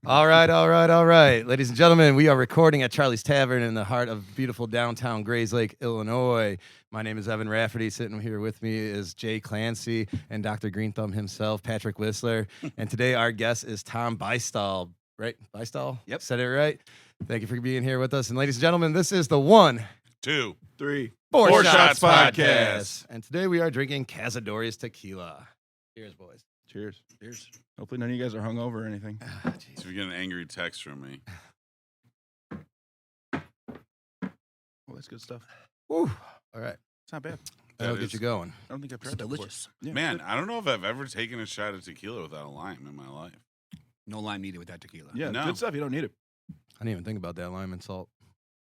All right, all right, all right. Ladies and gentlemen, we are recording at Charlie's Tavern in the heart of beautiful downtown Grays Lake, Illinois. My name is Evan Rafferty. Sitting here with me is Jay Clancy and Dr. Green Thumb himself, Patrick Whistler. And today our guest is Tom Bystol. Right? Bystol? Yep. Said it right? Thank you for being here with us. And ladies and gentlemen, this is the 1, 2, 3, Four Shots Podcast. And today we are drinking Cazadoria's tequila. Cheers, boys. Cheers. Cheers. Hopefully none of you guys are hungover or anything. So we get an angry text from me. Oh, that's good stuff. Woo. All right. It's not bad. That'll That get is- you going. I don't think I've It's tried that before. delicious. Yeah, Man, good. I don't know if I've ever taken a shot of tequila without a lime in my life. No lime needed with that tequila. Yeah, No. good stuff. You don't need it. I didn't even think about that lime and salt.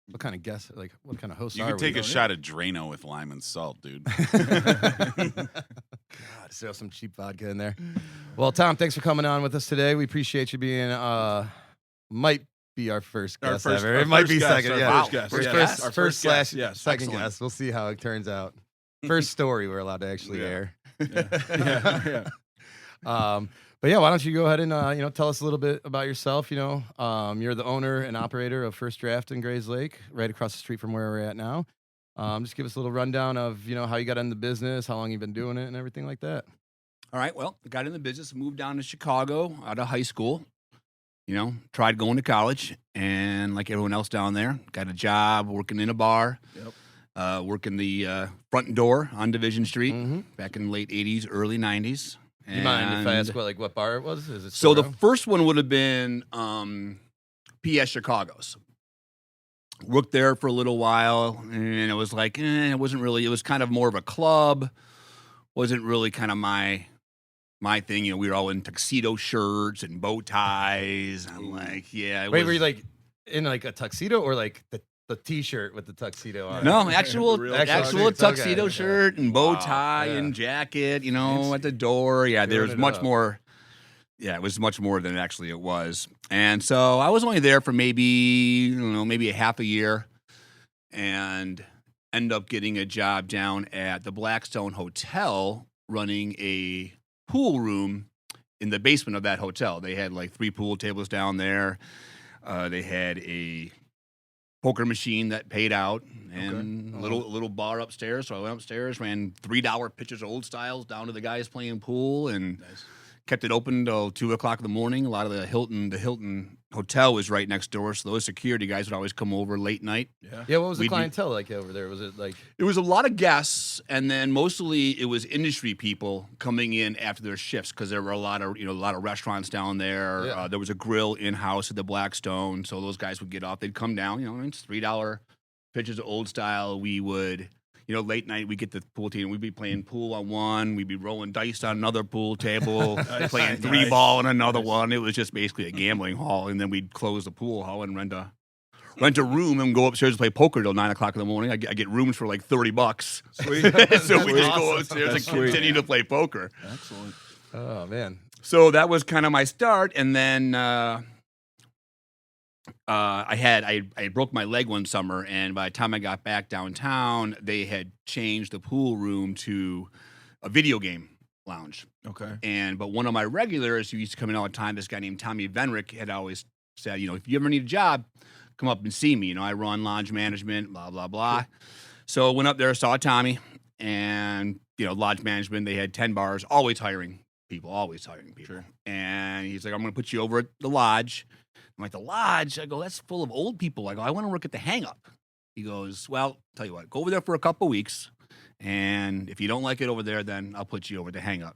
What kind of guess? Like, what kind of host You are could take we? a shot of Drano with lime and salt, dude. God, throw some cheap vodka in there. Well, Tom, thanks for coming on with us today. We appreciate you being. Might be our first Our guest first- ever. our It might first be guest, second. our Yeah, first guest, First, yes. first, Our first first slash guest, yes, second excellent. guest. We'll see how it turns out. First story we're allowed to actually Yeah. air. Yeah. But yeah, why don't you go ahead and tell us a little bit about yourself? You're the owner and operator of First Draft in Grays Lake, right across the street from where we're at now. Just give us a little rundown of how you got into the business, how long you've been doing it, and everything like that. All right. Well, I got in the business, moved down to Chicago out of high school. Tried going to college, and like everyone else down there, got a job working in a bar, working the front door on Division Street Mm-hmm. back in the late '80s, early '90s. You mind if I ask And what bar it was? Is it So still the around? first one would have been PS Chicago's. Worked there for a little while, and it was like, it wasn't really. It was kind of more of a club. Wasn't really kind of my thing. We were all in tuxedo shirts and bow ties. I'm like, yeah. Wait, were you like in like a tuxedo or like the T-shirt with the tuxedo on? No, it? actual Real actual tuxedo. Okay, tuxedo okay. shirt and bow Wow, tie yeah. and jacket, Fancy. at the door. Yeah, Doing there's it much up. more. Yeah, it was much more than actually it was. And so I was only there for maybe a half a year, and ended up getting a job down at the Blackstone Hotel running a pool room in the basement of that hotel. They had like 3 pool tables down there. They had a poker machine that paid out, and Okay. a little bar upstairs. So I went upstairs, ran $3 pitchers of Old Styles down to the guys playing pool, and Nice. kept it open till 2:00 in the morning. A lot of the Hilton hotel was right next door, so those security guys would always come over late night. Yeah. Yeah, what was the We'd be- clientele like over there? Was it like It was a lot of guests, and then mostly it was industry people coming in after their shifts because there were a lot of restaurants down there. Yeah. There was a grill in house at the Blackstone, so those guys would get off. They'd come down. It's $3 pitches of Old Style. We would. Late night, we get the pool table. We'd be playing pool on one. We'd be rolling dice on another pool table, Nice. playing Nice. 3-ball on another Nice. one. It was just basically a gambling hall. And then we'd close the pool hall and rent a room and go upstairs and play poker till 9:00 in the morning. I get rooms for like $30. Sweet. So we Sweet. just go upstairs and That's sweet. continue to play poker. Excellent. oh man. So that was kind of my start, and then I broke my leg one summer, and by the time I got back downtown, they had changed the pool room to a video game lounge. Okay. But one of my regulars who used to come in all the time, this guy named Tommy Venrick, had always said, if you ever need a job, come up and see me. I run lounge management, blah blah blah. So I went up there, saw Tommy, and lodge management. They had 10 bars, always hiring people. Sure. And he's like, I'm going to put you over at the lodge. I'm like, the lodge? I go, that's full of old people. I go, I want to work at the Hang Up. He goes, well, tell you what, go over there for a couple weeks, and if you don't like it over there, then I'll put you over to Hang Up.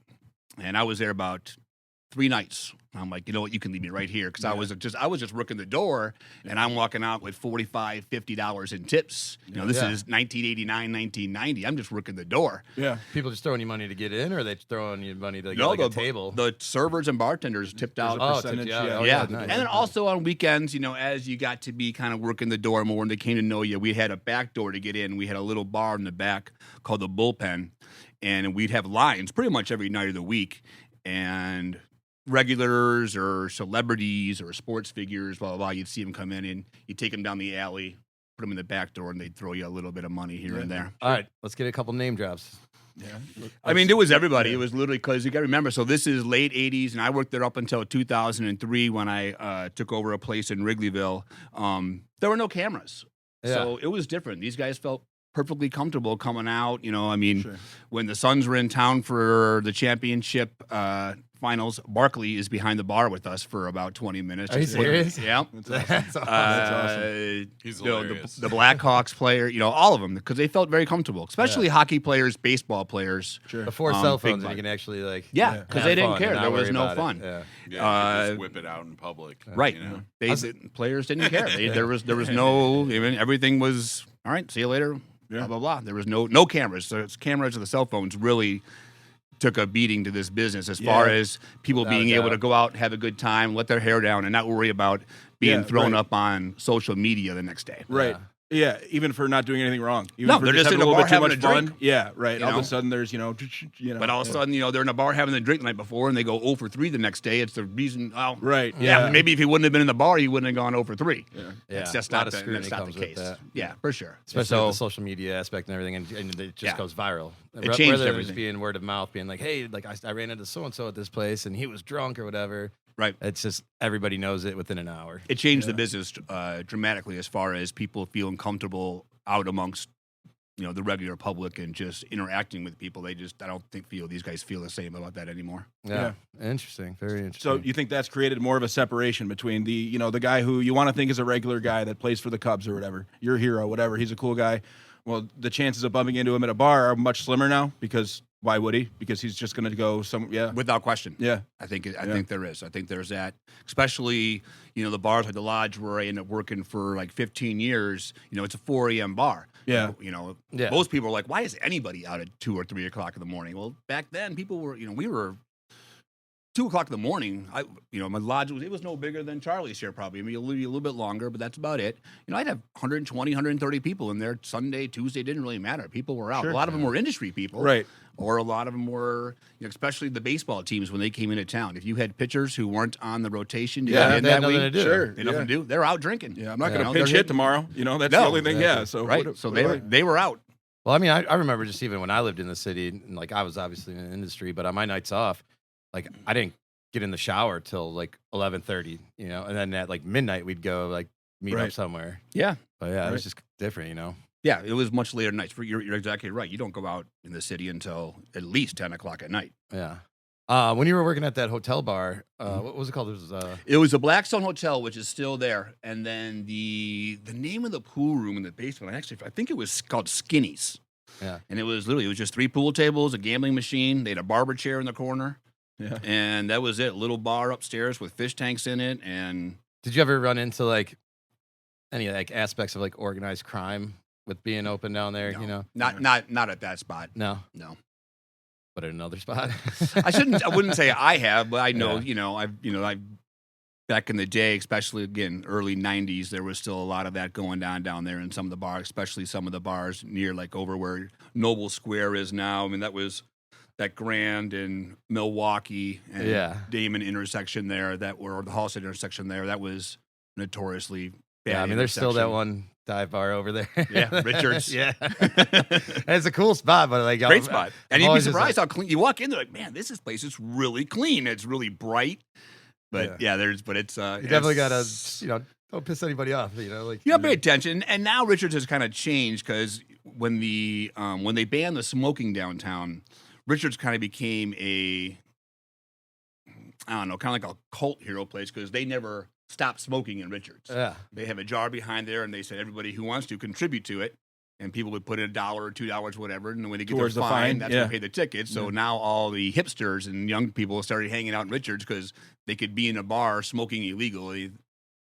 And I was there about 3 nights. I'm like, you know what, you can leave me right here, because I was just working the door, and I'm walking out with $45, $50 in tips. This Yeah. is 1989, 1990. I'm just working the door. Yeah. People just throwing you money to get in, or are they throwing you money to get No, like a table? The servers and bartenders tipped out. Oh, percentage, tipped you out. yeah. Oh, Yeah, nice. and then also on weekends, as you got to be kind of working the door more and they came to know you, we had a back door to get in. We had a little bar in the back called the Bullpen, and we'd have lines pretty much every night of the week. And regulars or celebrities or sports figures, blah, blah, blah, you'd see them come in and you'd take them down the alley, put them in the back door, and they'd throw you a little bit of money here and there. All right, let's get a couple name drops. Yeah. I mean, it was everybody. It was literally because you got to remember. So this is late '80s, and I worked there up until 2003 when I took over a place in Wrigleyville. There were no cameras, so it was different. These guys felt perfectly comfortable coming out. You know, I mean, when the Suns were in town for the championship finals, Barkley is behind the bar with us for about 20 minutes. Are you serious? Yeah. That's awesome. That's awesome. He's You know, hilarious. the Blackhawks player, you know, all of them, because they felt very comfortable, especially hockey players, baseball players. Sure. Before big cell phones, and bug. you can actually like Yeah, because have they didn't fun care. and not There was worry no about it. fun. Yeah. Yeah, you could just whip it out in public. Right. You know? Players didn't care. There was no, even everything was, all right, see you later, blah, blah, blah. There was no cameras. So cameras and the cell phones really took a beating to this business as far as people Without a being able doubt. to go out and have a good time, let their hair down, and not worry about being thrown up on social media the next day. Right. Yeah, even for not doing anything wrong. Even No, for they're just having in a a little bar bit too having much a drink. fun. Yeah, right. You All of know? a sudden, there's But all of a sudden, you know, they're in a bar having a drink the night before, and they go 0 for 3 the next day. It's the reason. Well, right. yeah, maybe if he wouldn't have been in the bar, he wouldn't have gone 0 for 3. Yeah. It's Yeah, just a lot not of the, scrutiny that's not comes the with case. that. Yeah, for sure. Especially So, with the social media aspect and everything, and it just goes viral. It changed Whether everything. It was being word of mouth, being like, "Hey, like I ran into so and so at this place, and he was drunk or whatever." right. It's just everybody knows it within an hour. It changed the business dramatically as far as people feeling comfortable out amongst, you know, the regular public and just interacting with people. I don't think these guys feel the same about that anymore. Yeah, interesting, very interesting. So you think that's created more of a separation between the guy who you want to think is a regular guy that plays for the Cubs or whatever, your hero, whatever, he's a cool guy. Well, the chances of bumping into him at a bar are much slimmer now because why would he? Because he's just going to go Without question. Yeah. I think there is. I think there's that, especially, you know, the bars like the Lodge where I ended up working for like 15 years. You know, it's a 4 a.m. bar. Yeah. You know, Yeah. most people are like, why is anybody out at 2 or 3 o'clock in the morning? Well, back then people were, you know, we were 2 o'clock in the morning. My lodge was no bigger than Charlie's here probably. Maybe a little bit longer, but that's about it. You know, I'd have 120, 130 people in there. Sunday, Tuesday, didn't really matter. People were out. Sure. A lot of them were industry people. Right. Or a lot of them were, you know, especially the baseball teams when they came into town. If you had pitchers who weren't on the rotation, they in had that nothing week, to do. Sure. they had nothing to do. They're out drinking. Yeah, I'm not Yeah. going to No, pinch they're hit tomorrow. You know, that's No, the only thing. exactly. Yeah. So Right. So they were out. Well, I mean, I remember just even when I lived in the city, and like I was obviously in the industry, but on my nights off, like I didn't get in the shower till like 11:30, you know, and then at like midnight we'd go like meet up Right. somewhere. Yeah. But yeah, it was Right. just different, you know. Yeah, it was much later nights. You're exactly right. You don't go out in the city until at least 10 o'clock at night. Yeah. When you were working at that hotel bar, what was it called? It was a Blackstone Hotel, which is still there. And then the name of the pool room in the basement, I think it was called Skinny's. Yeah. And it was just 3 pool tables, a gambling machine. They had a barber chair in the corner. Yeah. And that was it. Little bar upstairs with fish tanks in it. And Did you ever run into like any like aspects of like organized crime with being open down there? no, You know, not at that spot. no, No. but at another spot. I wouldn't say I have, but I know, Yeah. I've back in the day, especially again, early 90s, there was still a lot of that going down there in some of the bars, especially some of the bars near like over where Noble Square is now. I mean, that was that Grand and Milwaukee and Yeah. Damon intersection there, or the Halstead intersection there, that was notoriously bad. Yeah, I mean, there's still that intersection. one dive bar over there. Yeah, Richards. Yeah, it's a cool spot, but like Great spot. And I'm you'd be always just surprised like- how clean you walk in there. Like, man, this place is really clean. It's really bright. But it's you definitely gotta, don't piss anybody off. You know, like you gotta pay attention. And now Richards has kind of changed because when they banned the smoking downtown, Richards kind of became kind of like a cult hero place because they never stopped smoking in Richards. Yeah, They have a jar behind there, and they said everybody who wants to contribute to it. And people would put in $1 or $2, whatever, and when they get Towards their the fine, fine, that's yeah. when they pay the ticket. So now all the hipsters and young people started hanging out in Richards because they could be in a bar smoking illegally.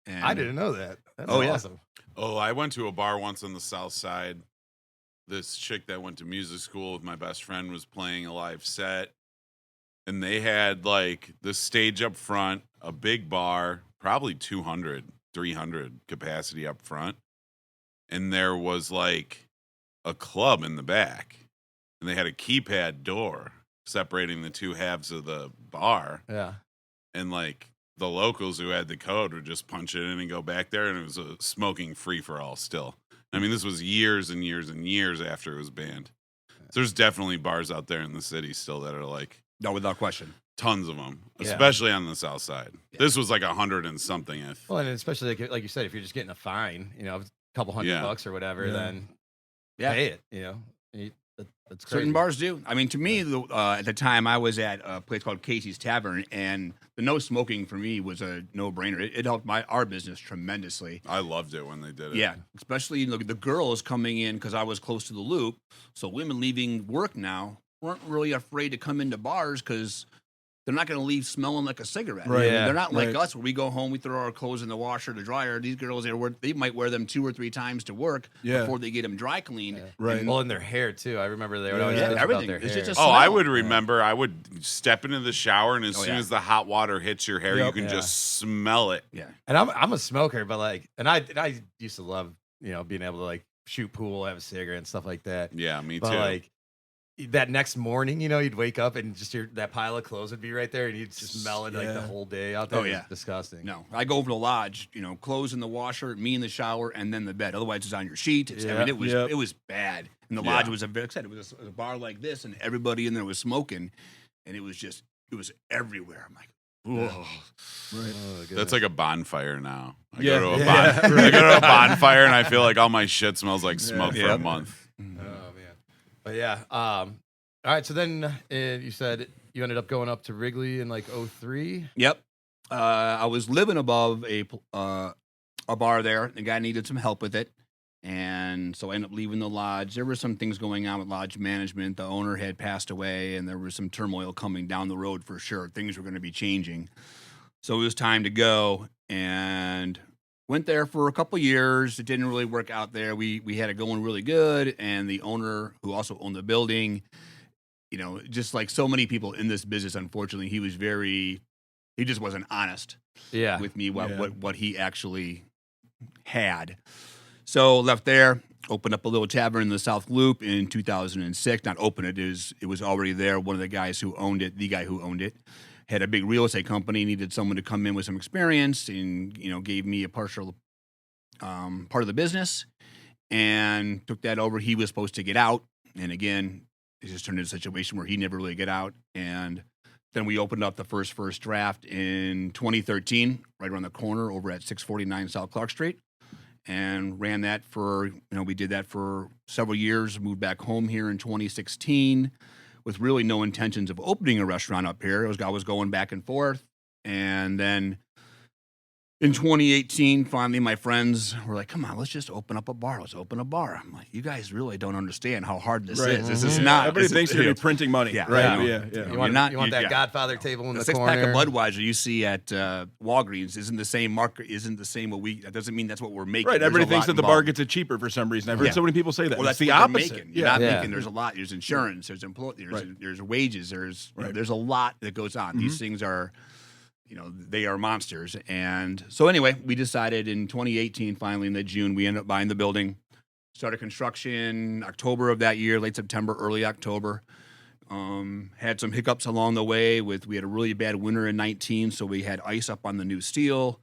And I didn't know that. That's Oh, yeah. awesome. Oh, I went to a bar once on the South Side. This chick that went to music school with my best friend was playing a live set. And they had like the stage up front, a big bar, probably 200, 300 capacity up front. And there was like a club in the back. And they had a keypad door separating the two halves of the bar. Yeah, And like the locals who had the code would just punch it in and go back there. And it was a smoking free for all still. I mean, this was years and years and years after it was banned. So there's definitely bars out there in the city still that are like No, without question. tons of them, Yeah. especially on the south side. Yeah. This was like 100 and something. Well, and especially like you said, if you're just getting a fine, a couple $100 or whatever, then pay it. That's crazy. Certain bars do. I mean, to me, at the time, I was at a place called Casey's Tavern, and the no smoking for me was a no-brainer. It helped our business tremendously. I loved it when they did it. Yeah, especially the girls coming in because I was close to the loop. So women leaving work now weren't really afraid to come into bars because they're not going to leave smelling like a cigarette. Right. Yeah. They're not like us where we go home, we throw our clothes in the washer, the dryer. These girls, they might wear them 2 or 3 times to work before they get them dry cleaned. Yeah. Right. Well, in their hair too. I remember they would always Yeah. bitch about Everything. their It's hair. just a Oh, I smell. would remember. I would step into the shower, and as soon as the hot water hits your hair, you can just smell it. Yeah. And I'm a smoker, but I used to love being able to shoot pool, have a cigarette, and stuff like that. Yeah, me But too. that next morning, you'd wake up and just that pile of clothes would be right there, and you'd just smell it the whole day out there. Oh, It was yeah. disgusting. No, I go over to the lodge, clothes in the washer, me in the shower, and then the bed. Otherwise, it's on your sheet. I mean, it was bad. And the lodge was like I said, it was a bar like this, and everybody in there was smoking, and it was everywhere. I'm like, whoa. Right. Oh, That's goodness. like a bonfire now. I Yeah. go to a Yeah. I go to a bonfire, and I feel like all my shit smells like smoke for Yeah. a month. Oh man. But yeah. All right. So then you said you ended up going up to Wrigley in 03. Yep. I was living above a bar there. The guy needed some help with it. And so I ended up leaving the lodge. There were some things going on with lodge management. The owner had passed away, and there was some turmoil coming down the road for sure. Things were going to be changing. So it was time to go, and went there for a couple years. It didn't really work out there. We had it going really good, and the owner, who also owned the building, just like so many people in this business, unfortunately, he just wasn't honest Yeah. with me what he actually had. So left there, opened up a little tavern in the South Loop in 2006. Not open it was already there. One of the guys who owned it, the guy who owned it, had a big real estate company, needed someone to come in with some experience, and gave me a partial part of the business, and took that over. He was supposed to get out, and again, it just turned into a situation where he never really got out. And then we opened up the first draft in 2013, right around the corner over at 649 South Clark Street, and ran that for, we did that for several years, moved back home here in 2016 with really no intentions of opening a restaurant up here. I was going back and forth. And then in 2018, finally, my friends were like, come on, let's just open up a bar. Let's open a bar. I'm like, you guys really don't understand how hard this is. This is not. Everybody thinks you're going to be printing money. Yeah. Right. Yeah. Yeah. You want not- that yeah. Godfather table in The the six corner. pack of Budweiser you see at Walgreens isn't the same market. Isn't the same that doesn't mean that's what we're making. Right. There's Everybody a thinks lot that the bar involved. gets it cheaper for some reason. I've heard Yeah. so many people say that. Well, It's that's the what they're opposite. making. You're not Yeah. making. There's a lot. There's insurance. There's Right. there's wages. There's Right. there's a lot that goes on. These things are, they are monsters. And so anyway, we decided in 2018, finally in the June, we ended up buying the building. Started construction October of that year, late September, early October. Had some hiccups along the way. We had a really bad winter in 19, so we had ice up on the new steel.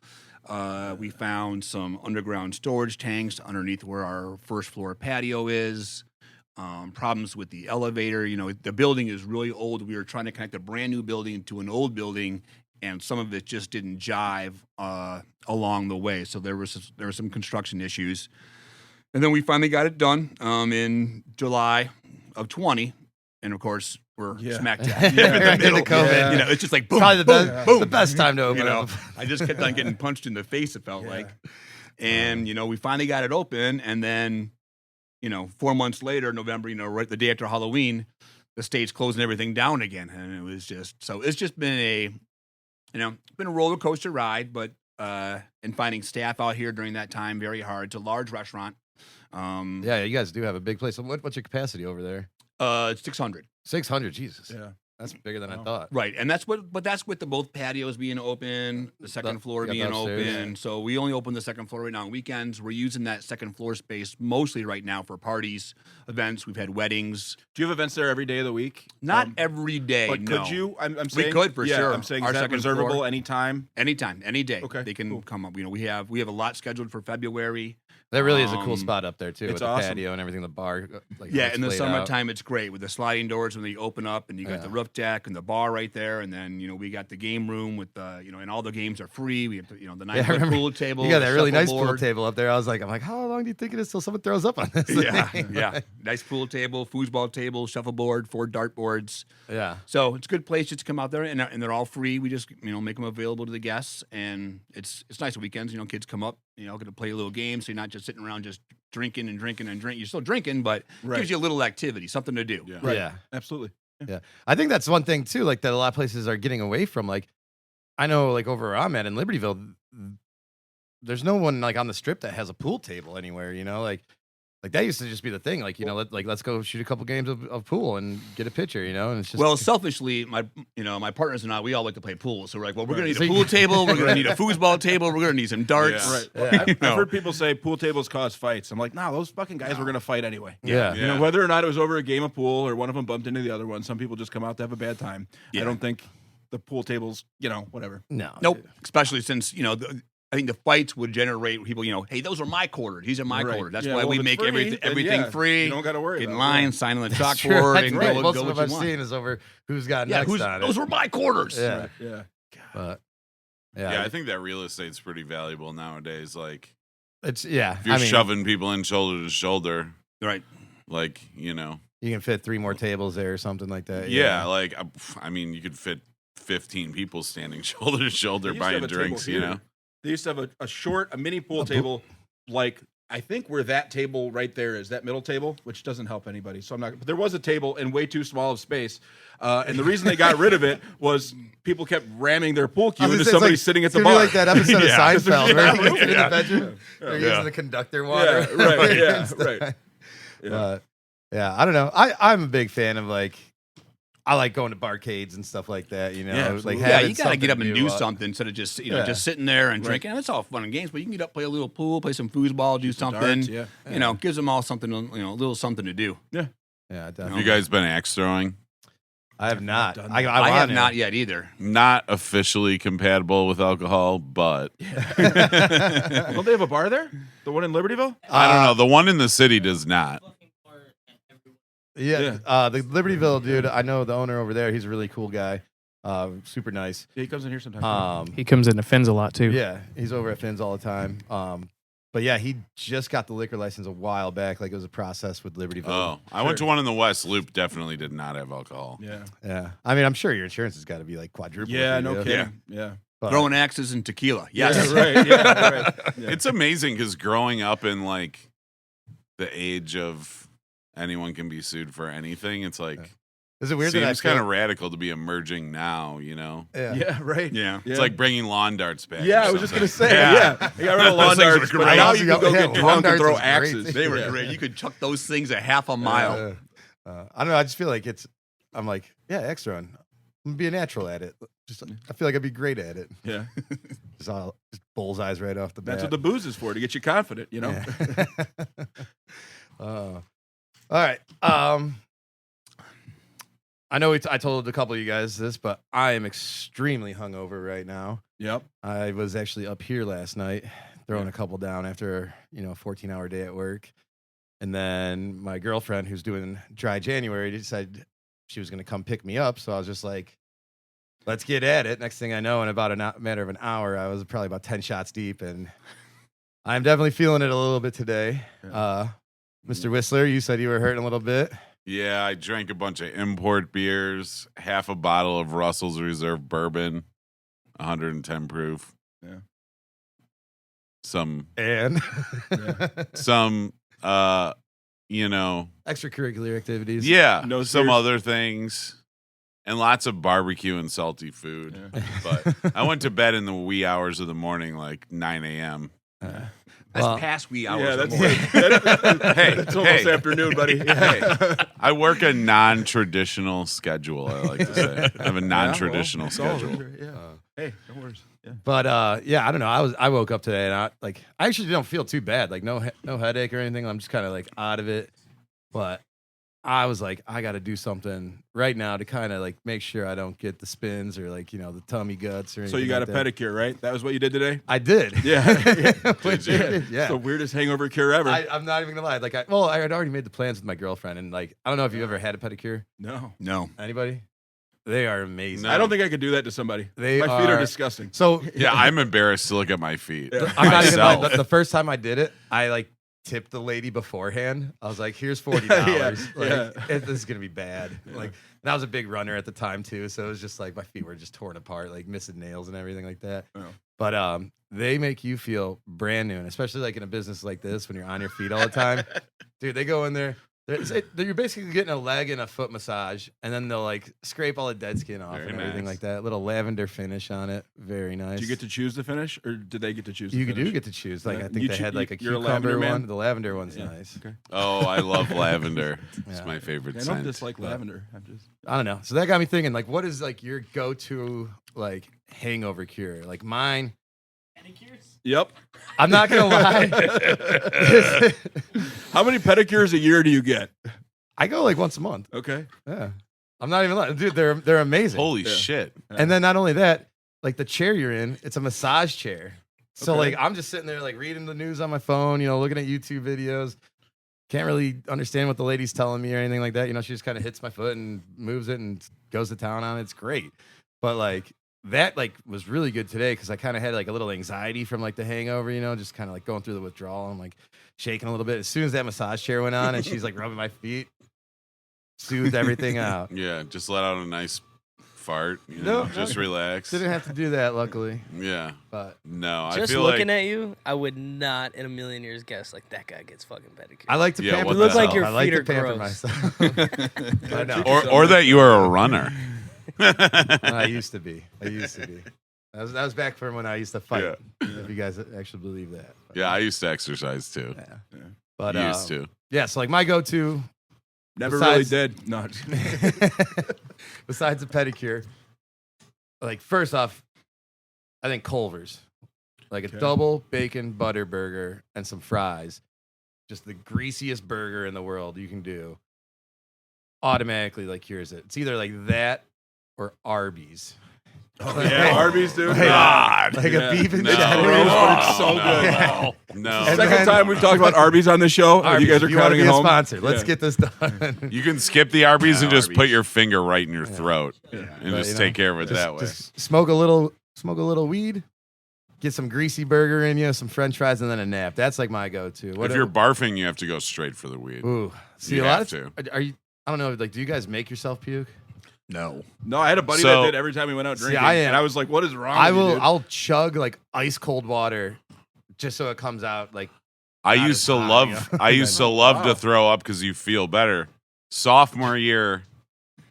We found some underground storage tanks underneath where our first floor patio is. Problems with the elevator. The building is really old. We were trying to connect a brand new building to an old building, and some of it just didn't jive along the way. So there were some construction issues. And then we finally got it done in July of 20. And of course, we're smack dab Right in the middle. into COVID. Yeah. It's just like boom, Probably the boom, best, boom. the best time to open up. I just kept on getting punched in the face, it felt like. And, we finally got it open. And then, 4 months later, November, right the day after Halloween, the state's closing everything down again. And it was it's just been been a roller coaster ride, but, and finding staff out here during that time, very hard. It's a large restaurant. Yeah, you guys do have a big place. What's your capacity over there? It's 600. 600. Jesus. Yeah. That's bigger than I Wow. thought. Right, and that's with the both patios being open, the second floor yeah, the being upstairs. open. So we only open the second floor right now on weekends. We're using that second floor space mostly right now for parties, events. We've had weddings. Do you have events there every day of the week? Not every day. But no. could you? I'm We saying could for sure. I'm saying Our is that second reservable floor. anytime? Anytime, any day. Okay, They can cool. come up. We have a lot scheduled for February. That really is a cool spot up there too, it's with the awesome. patio and everything. The bar, like Yeah, how it's in the laid out. summertime, it's great with the sliding doors when they open up, and you got the roof deck and the bar right there, and then we got the game room with the and all the games are free. We have the the I 9-foot remember pool table. You got that the really nice pool shuffleboard. table up there. I'm like, how long do you think it is till someone throws up on this? Yeah, thing? yeah, nice pool table, foosball table, shuffleboard, 4 dartboards. Yeah. So it's a good place just to come out there, and they're all free. We just make them available to the guests, and it's nice on weekends. Kids come up, get to play a little game, so you're not just sitting around just drinking and drinking and drinking. You're still drinking, but it gives you a little activity, something to do. Yeah. Right. Yeah. Absolutely. Yeah. I think that's one thing too, like that a lot of places are getting away from. Like, I know, like over where I'm at in Libertyville, there's no one like on the strip that has a pool table anywhere. Like that used to just be the thing. Like, let's go shoot a couple games of pool and get a picture. And it's just Well, selfishly, my partners and I, we all like to play pool. So we're like, well, we're gonna need So a you- pool table, we're gonna need a foosball table, we're gonna need some darts. Yeah. Right. Well, Yeah. I've heard people say pool tables cause fights. I'm like, nah, those fucking guys were gonna fight anyway. Yeah. Yeah. Whether or not it was over a game of pool or one of them bumped into the other one, some people just come out to have a bad time. Yeah. I don't think the pool tables, whatever. no. Nope. Especially since I think the fights would generate people. Hey, those are my quarters. These are my Right. quarters. That's Yeah, why well, we if it's make free, everything then free. You don't got to worry Get in about line, it. sign on the That's true. chalkboard, That's and right. go Most what of you what I've want. seen is over who's got Yeah, next on those it. were my quarters. Yeah. Yeah. But Yeah, I think that real estate's pretty valuable nowadays. Like, it's if you're shoving people in shoulder to shoulder, Right. like, you can fit 3 more tables there or something like that. yeah, like, I mean, you could fit 15 people standing shoulder to shoulder They used to buying have a table drinks, here. They used to have a mini pool table, like I think where that table right there is, that middle table, which doesn't help anybody. So I'm not. But there was a table in way too small of space, and the reason they got rid of it was people kept ramming their pool cue into somebody sitting at the bar. Like that episode Yeah. of Seinfeld where he Yeah. gets in the bedroom. They're Yeah. using the conductor water. Yeah, right, yeah, right. Yeah. But, yeah, I don't know. I'm a big fan of I like going to barcades and stuff like that. Yeah, like absolutely. Yeah, having you gotta get up and something do to, something instead of just Yeah. just sitting there and Right. drinking. It's all fun and games, but you can get up, play a little pool, play some foosball, do something. darts, yeah. Gives them all something, a little something to do. Yeah, Have definitely. you guys been axe throwing? I have not. done I that. I have want to. not yet either. Not officially compatible with alcohol, but Don't they have a bar there? The one in Libertyville? I don't know. The one in the city does not. Yeah, the Libertyville dude. I know the owner over there. He's a really cool guy. Super nice. Yeah, he comes in here sometimes. He comes into Finn's a lot too. Yeah, he's over at Finn's all the time. But yeah, he just got the liquor license a while back. Like it was a process with Libertyville. Oh, I went to one in the West Loop. Definitely did not have alcohol. yeah. Yeah, I mean, I'm sure your insurance has got to be like quadruple. Yeah, if you no do. kidding. Yeah. But- Throwing axes and tequila. Yes. Yeah, right. Yeah, right. Yeah. It's amazing because growing up in like the age of anyone can be sued for anything, it's like Is it weird that I seems feel- kind of radical to be emerging now. Yeah. Yeah, right. Yeah. It's like bringing lawn darts back. Yeah, or I was just something. gonna say, yeah. You got rid of lawn Those things darts, were but great. now you can go Yeah, get lawn drunk and darts throw is great. axes. They were Yeah. great. You could chuck those things a half a mile. I don't know. I just feel like I'm like, yeah, extra run. I'm gonna be a natural at it. I feel like I'd be great at it. Yeah. Just bullseyes right off the bat. That's what the booze is for, to get you confident, Yeah. All right. I know I told a couple of you guys this, but I am extremely hungover right now. Yep. I was actually up here last night throwing a couple down after a 14-hour day at work. And then my girlfriend, who's doing dry January, decided she was going to come pick me up. So I was just like, let's get at it. Next thing I know, in about a matter of an hour, I was probably about 10 shots deep. And I'm definitely feeling it a little bit today. Mr. Whistler, you said you were hurting a little bit. Yeah, I drank a bunch of import beers, half a bottle of Russell's Reserve bourbon, 110 proof. Yeah. Some Extracurricular activities. yeah, No some serious- other things. And lots of barbecue and salty food. Yeah. But I went to bed in the wee hours of the morning, like 9 a.m. That's Well, past wee hours. Yeah, of that's, morning. that's almost afternoon, buddy. Hey, I work a non-traditional schedule, I like to say. I have a non-traditional schedule. Yeah. Hey, no worries. Yeah. But yeah, I don't know. I woke up today and I actually don't feel too bad. Like no headache or anything. I'm just kind of like out of it. But I was like, I got to do something right now to kind of like make sure I don't get the spins or like, the tummy guts or anything. So you got like a that. pedicure, right? That was what you did today? I did. Yeah. Which- Did you? yeah. It's the weirdest hangover cure ever. I'm not even gonna lie. Like, I had already made the plans with my girlfriend, and like, I don't know if you've ever had a pedicure. no. No. Anybody? They are amazing. No. I don't think I could do that to somebody. They My feet are are- disgusting. So Yeah, I'm embarrassed to look at my feet. Yeah. I'm not even Myself. like the first time I did it, I like tipped the lady beforehand. I was like, "Here's $40. Yeah. This is gonna be bad." Like, and I was a big runner at the time too, so it was just like my feet were just torn apart, like missing nails and everything like that. Oh. But they make you feel brand new, and especially like in a business like this when you're on your feet all the time, dude. They go in there. You're basically getting a leg and a foot massage, and then they'll like scrape all the dead skin off Very and everything nice. like that. Little lavender finish on it, very nice. Did you get to choose the finish, or did they get to choose? You the do finish? get to choose. Like Yeah. I think You they had like a you're a cucumber lavender man? one. The lavender one's Yeah. nice. Okay. Oh, I love lavender. It's Yeah. my favorite I scent. don't dislike lavender. I'm just. I don't know. So that got me thinking. Like, what is like your go-to like hangover cure? Like mine. Yep. I'm not gonna lie. How many pedicures a year do you get? I go like once a month. Okay. Yeah. I'm not even lying, dude. They're amazing. Holy Yeah. shit. And then not only that, like the chair you're in, it's a massage chair. So Okay. like I'm just sitting there like reading the news on my phone, looking at YouTube videos. Can't really understand what the lady's telling me or anything like that. She just kind of hits my foot and moves it and goes to town on it. It's great. But like that like was really good today because I kind of had like a little anxiety from like the hangover, just kind of like going through the withdrawal. I'm like shaking a little bit. As soon as that massage chair went on and she's like rubbing my feet, soothed everything out. Yeah, just let out a nice fart. No, just relax. Didn't have to do that, luckily. Yeah. But No, I Just feel looking like at you, I would not in a million years guess like that guy gets fucking pedicure. I like to Yeah, pamper what You look the like hell? your I like feet to are pamper gross. myself. I know. or that you are a runner. I used to be. That was back from when I used to fight. Yeah. If you guys actually believe that. But, Yeah, I used to exercise too. yeah. But Used to. yeah. So like my go-to, Never Besides- really did. No. besides the pedicure, like first off, I think Culver's, like a Okay. double bacon butter burger and some fries, just the greasiest burger in the world you can do. Automatically like cures it. It's either like that or Arby's. Yeah, Arby's, dude. God. Yeah. Like Yeah. a beef and No, cheddar. gross, but it's so no, good. No. And Second then- time we've talked about Arby's on the show. Arby's, you guys are if you want to crowding be at a home. sponsor. Let's Yeah. get this done. You can skip the Arby's and just Arby's. put your finger right in your throat and But, just take care of it that way. Just smoke a little weed, get some greasy burger in you, some French fries, and then a nap. That's like my go-to. If you're barfing, you have to go straight for the weed. ooh, see You a lot have of are you? I don't know. Like, do you guys make yourself puke? No. No, I had a buddy So- that did every time we went out See, drinking. I am- and I was like, what is wrong I with you, will. dude? I'll chug like ice cold water, just so it comes out like. I Not used as to hot, love. you know? I used to love Wow. to throw up because you feel better. Sophomore year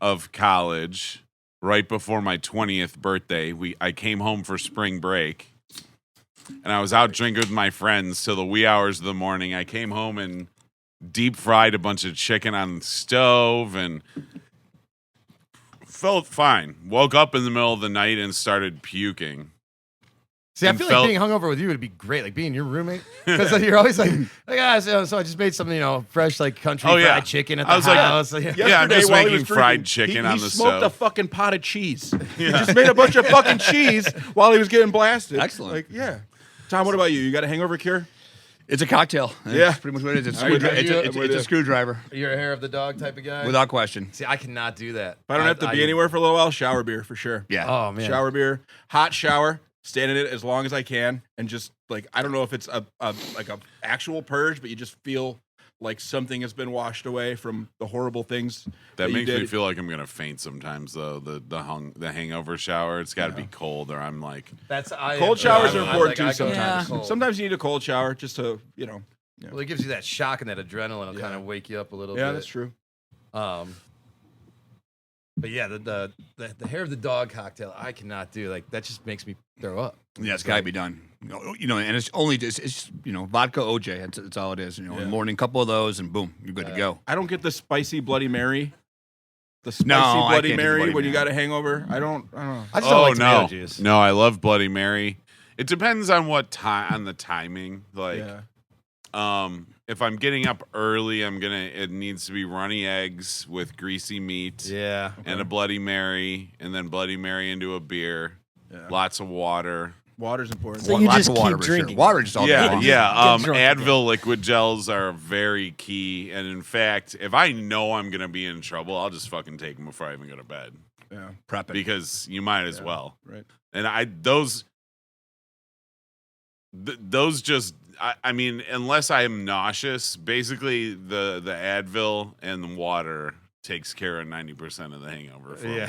of college, right before my 20th birthday, I came home for spring break, and I was out drinking with my friends till the wee hours of the morning. I came home and deep fried a bunch of chicken on the stove and felt fine. Woke up in the middle of the night and started puking. See, I And feel felt- like being hungover with you would be great, like being your roommate, because you're always like, so I just made some, fresh like country Oh, yeah. fried chicken at the I was like, house. Yeah, I'm Yesterday, just while he making was fried drinking, chicken he on the smoked stove. a fucking pot of cheese. He just made a bunch of fucking cheese while he was getting blasted. Excellent. Like, yeah. Tom, what about you? You got a hangover cure? It's a cocktail. That's Yeah. pretty much what it is. It's, I'm with you. it's I'm with a you. screwdriver, You're a hair of the dog type of guy. without question. See, I cannot do that. If I don't have to be anywhere for a little while, shower beer for sure. Yeah. Oh man, Shower beer, hot shower, stand in it as long as I can, and just like I don't know if it's a actual purge, but you just feel like something has been washed away from the horrible things That you makes me did. feel like I'm gonna faint sometimes though. The hangover shower. It's got to be cold, or I'm like, Cold showers are important too. I go Sometimes, cold. sometimes you need a cold shower just to Well, it gives you that shock and that adrenaline will Yeah. kind of wake you up a little bit. Yeah, that's true. But yeah, the hair of the dog cocktail, I cannot do. Like that just makes me throw up. Yeah, it's got to be done. And it's only it's vodka OJ. That's all it is. In the morning, couple of those, and boom, you're good to go. I don't get the spicy Bloody Mary. The spicy No, I Bloody can't do Mary Bloody when you Mary. got a hangover. I don't know. I just don't like tomato no, juice. no, I love Bloody Mary. It depends on what time on the timing. Like Yeah. If I'm getting up early, it needs to be runny eggs with greasy meat. Yeah. And a Bloody Mary, and then Bloody Mary into a beer. Yeah. Lots of water. Water's important. So you Lots just of water keep for sure. drinking. Water just all day Yeah, long. yeah. Get drunk Advil liquid gels are very key. And in fact, if I know I'm going to be in trouble, I'll just fucking take them before I even go to bed. Yeah. Prep it. Because you might as well. Right. And those just, I mean, unless I am nauseous, basically the Advil and the water takes care of 90% of the hangover for me.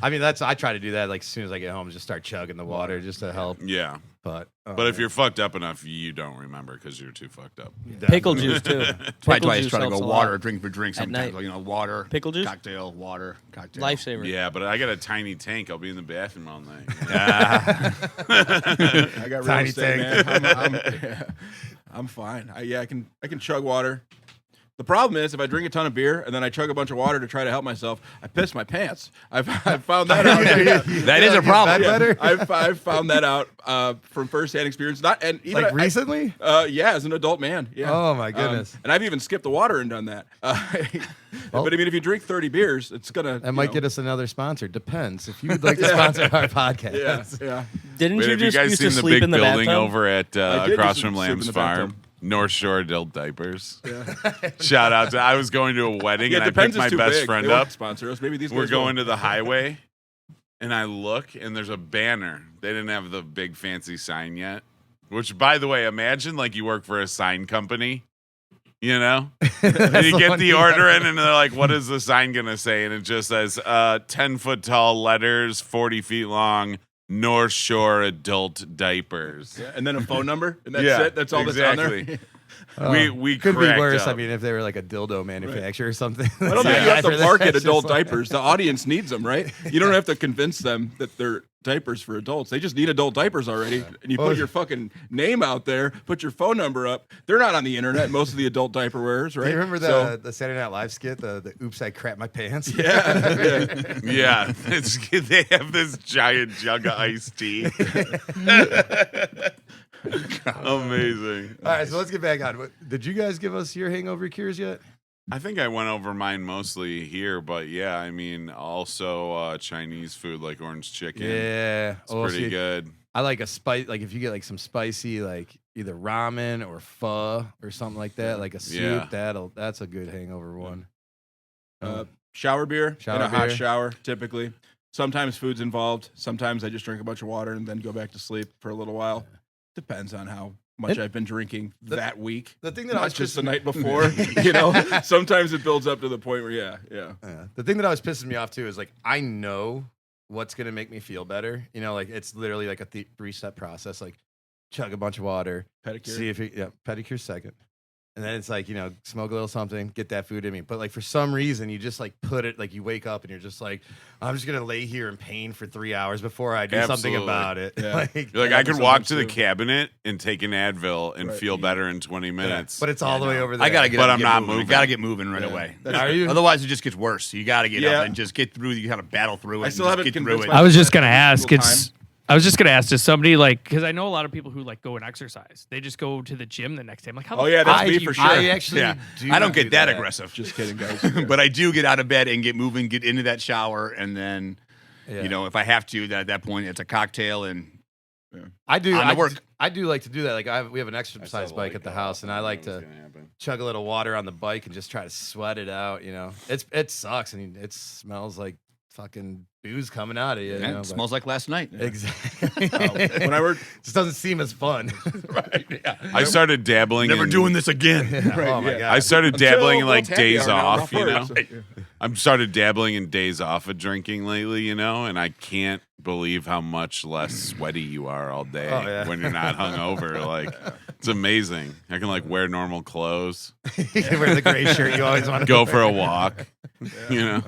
I mean, I try to do that like as soon as I get home, just start chugging the water just to help. Yeah. But If you're fucked up enough, you don't remember because you're too fucked up. Pickle juice too. That's why I Pickle just juice try to helps go a water, lot. drink for drink At sometimes. night. You know, water, Pickle juice? cocktail, water, cocktail. Lifesaver. Yeah, but I got a tiny tank. I'll be in the bathroom all night. I got real Tiny estate, tank. man. I'm fine. I can chug water. The problem is if I drink a ton of beer and then I chug a bunch of water to try to help myself, I piss my pants. I've found that out. That is a problem. Better? I've found that out from firsthand experience. Like recently? Yeah, as an adult man. Yeah. Oh, my goodness. And I've even skipped the water and done that. But I mean, if you drink 30 beers, it's gonna. That might get us another sponsor. Depends. If you'd like to sponsor our podcast. Yeah. Didn't Wait, you have you just guys used seen to the sleep big in the building bathtub? over at I did across used to from sleep in Lamb's the Farm? bathtub. North Shore Adult Diapers. Yeah. Shout out to I was going to a wedding Yeah, and I Depends picked my is too best big. friend They won't up. sponsor us. Maybe these We're guys going will. to the highway and I look and there's a banner. They didn't have the big fancy sign yet. Which, by the way, imagine like you work for a sign company, you know? And you get the order in and they're like, what is the sign going to say? And it just says 10-foot tall letters, 40 feet long, North Shore Adult Diapers. Yeah, and then a phone number, and that's Yeah, it. That's all that's on there. Exactly. We Could be cracked worse. up. I mean, if they were like a dildo manufacturer or something. I don't think you have to After that, market it's adult just like- diapers. The audience needs them, right? You don't have to convince them that they're diapers for adults. They just need adult diapers already. And you put your fucking name out there, put your phone number up. They're not on the internet, most of the adult diaper wearers, right? Do you remember So- the Saturday Night Live skit, the "Oops, I crap my pants"? yeah. Yeah, they have this giant jug of iced tea. Amazing. All right, so let's get back on. Did you guys give us your hangover cures yet? I think I went over mine mostly here, but yeah, I mean, also Chinese food like orange chicken. Yeah, It's pretty see, good. I like a spice. Like if you get like some spicy, like either ramen or pho or something like that, like a soup. Yeah. That's a good hangover one. Shower beer Shower in a hot beer. shower, typically. Sometimes food's involved. Sometimes I just drink a bunch of water and then go back to sleep for a little while. Depends on how much And I've been drinking that week. The thing that Not was just the pissing- night before. You know, sometimes it builds up to the point where, yeah. The thing that I was pissing me off too is like I know what's gonna make me feel better. You know, like it's literally like a 3-step process. Like chug a bunch of water, Pedicure. see if pedicure second, and then it's like smoke a little something, get that food in me. But like for some reason, you just like put it like you wake up and you're just like I'm just gonna lay here in pain for 3 hours before I do something Absolutely. about it. Yeah. Like, You're like, Yeah, I could walk sometimes to the too. cabinet and take an Advil and Right. feel better in 20 minutes. but it's all the way over there. I gotta get But up I'm and not get moving. moving. You gotta get moving right Yeah. away. Are you? Otherwise, it just gets worse. You gotta get Yeah. up and just get through. You gotta battle through it. I and still just haven't get through convinced it. my- I was just gonna ask. Single It's. I was just gonna ask. Does somebody like? Because I know a lot of people who like go and exercise. They just go to the gym the next day. I'm like, how? Oh, the yeah, that's fuck me do you for do sure. I actually Yeah, do I don't do get that aggressive. Just kidding, guys. But I do get out of bed and get moving, get into that shower, and then Yeah. if I have to, at that point, it's a cocktail and I do. On the I, work. I do like to do that. Like we have an I saw exercise the bike light at the go house, off. and I like knew it was to gonna happen. chug a little water on the bike and just try to sweat it out. It sucks and it smells like fucking booze coming out of you. yeah, it smells like last night. exactly. When I worked, just doesn't seem as fun. Right? Yeah. I started dabbling. Never in, doing this again. Oh my yeah. god. I started dabbling in like Until happy days hour, now, off. You know, first. I've started dabbling in days off of drinking lately. And I can't believe how much less sweaty you are all day Oh, yeah. when you're not hungover. Like it's amazing. I can like wear normal clothes, You can wear the gray shirt you always want to go for a walk. You know.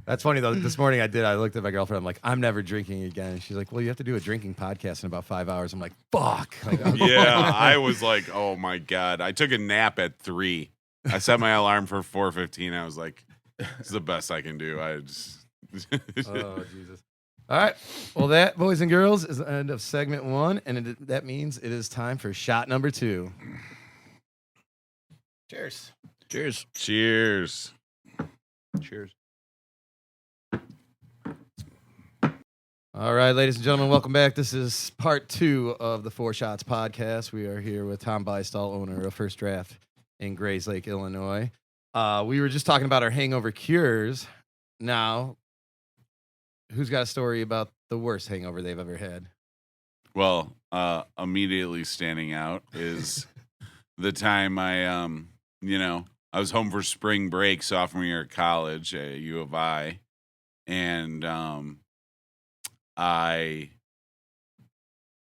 That's funny though. This morning I looked at my girlfriend. I'm like, I'm never drinking again. And she's like, well, you have to do a drinking podcast in about 5 hours. I'm like, fuck. Like, Yeah, I was like, oh my god. I took a nap at 3. I set my alarm for 4:15. I was like, this is the best I can do. I just Oh, Jesus. All right. Well, that, boys and girls, is the end of segment 1. And that means it is time for shot number 2. Cheers. Cheers. Cheers. Cheers. All right, ladies and gentlemen, welcome back. This is part 2 of the Four Shots podcast. We are here with Tom Bystol, owner of First Draft in Grays Lake, Illinois. We were just talking about our hangover cures. Now, who's got a story about the worst hangover they've ever had? Well, immediately standing out is the time I was home for spring break sophomore year of college at U of I, and I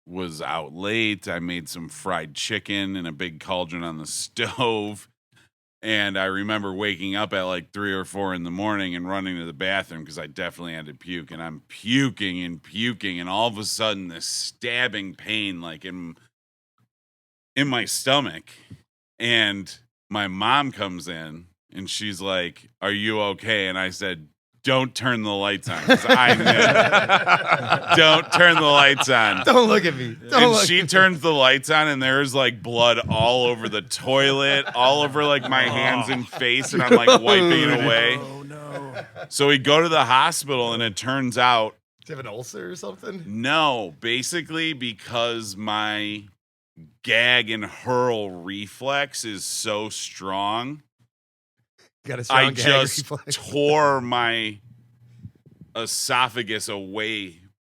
was out late. I made some fried chicken in a big cauldron on the stove. And I remember waking up at like 3 or 4 in the morning and running to the bathroom because I definitely had to puke. And I'm puking. And all of a sudden, this stabbing pain like in my stomach. And my mom comes in and she's like, "Are you okay?" And I said, "Don't turn the lights on." 'Cause I knew. Don't turn the lights on. Don't look at me. And she turns the lights on, and there's like blood all over the toilet, all over like my hands and face, and I'm like wiping it away. Oh no. So we go to the hospital, and it turns out Do you have an ulcer or something? no, basically because my gag and hurl reflex is so strong. Got a strong I gag just reflex. tore my esophagus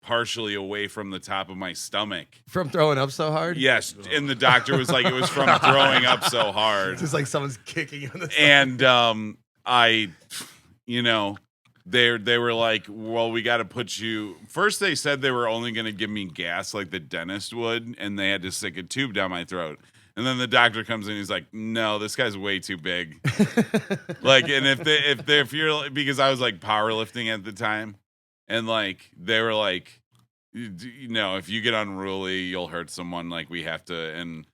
partially away from the top of my stomach. From throwing up so hard? Yes, and the doctor was like, it was from throwing up so hard. It's just like someone's kicking you in the stomach. And they were like, "Well, we got to put you." First, they said they were only going to give me gas like the dentist would, and they had to stick a tube down my throat. And then the doctor comes in, he's like, "No, this guy's way too big." Like, and if you're, because I was like powerlifting at the time, and like they were like, if you get unruly, you'll hurt someone. Like, we have to. And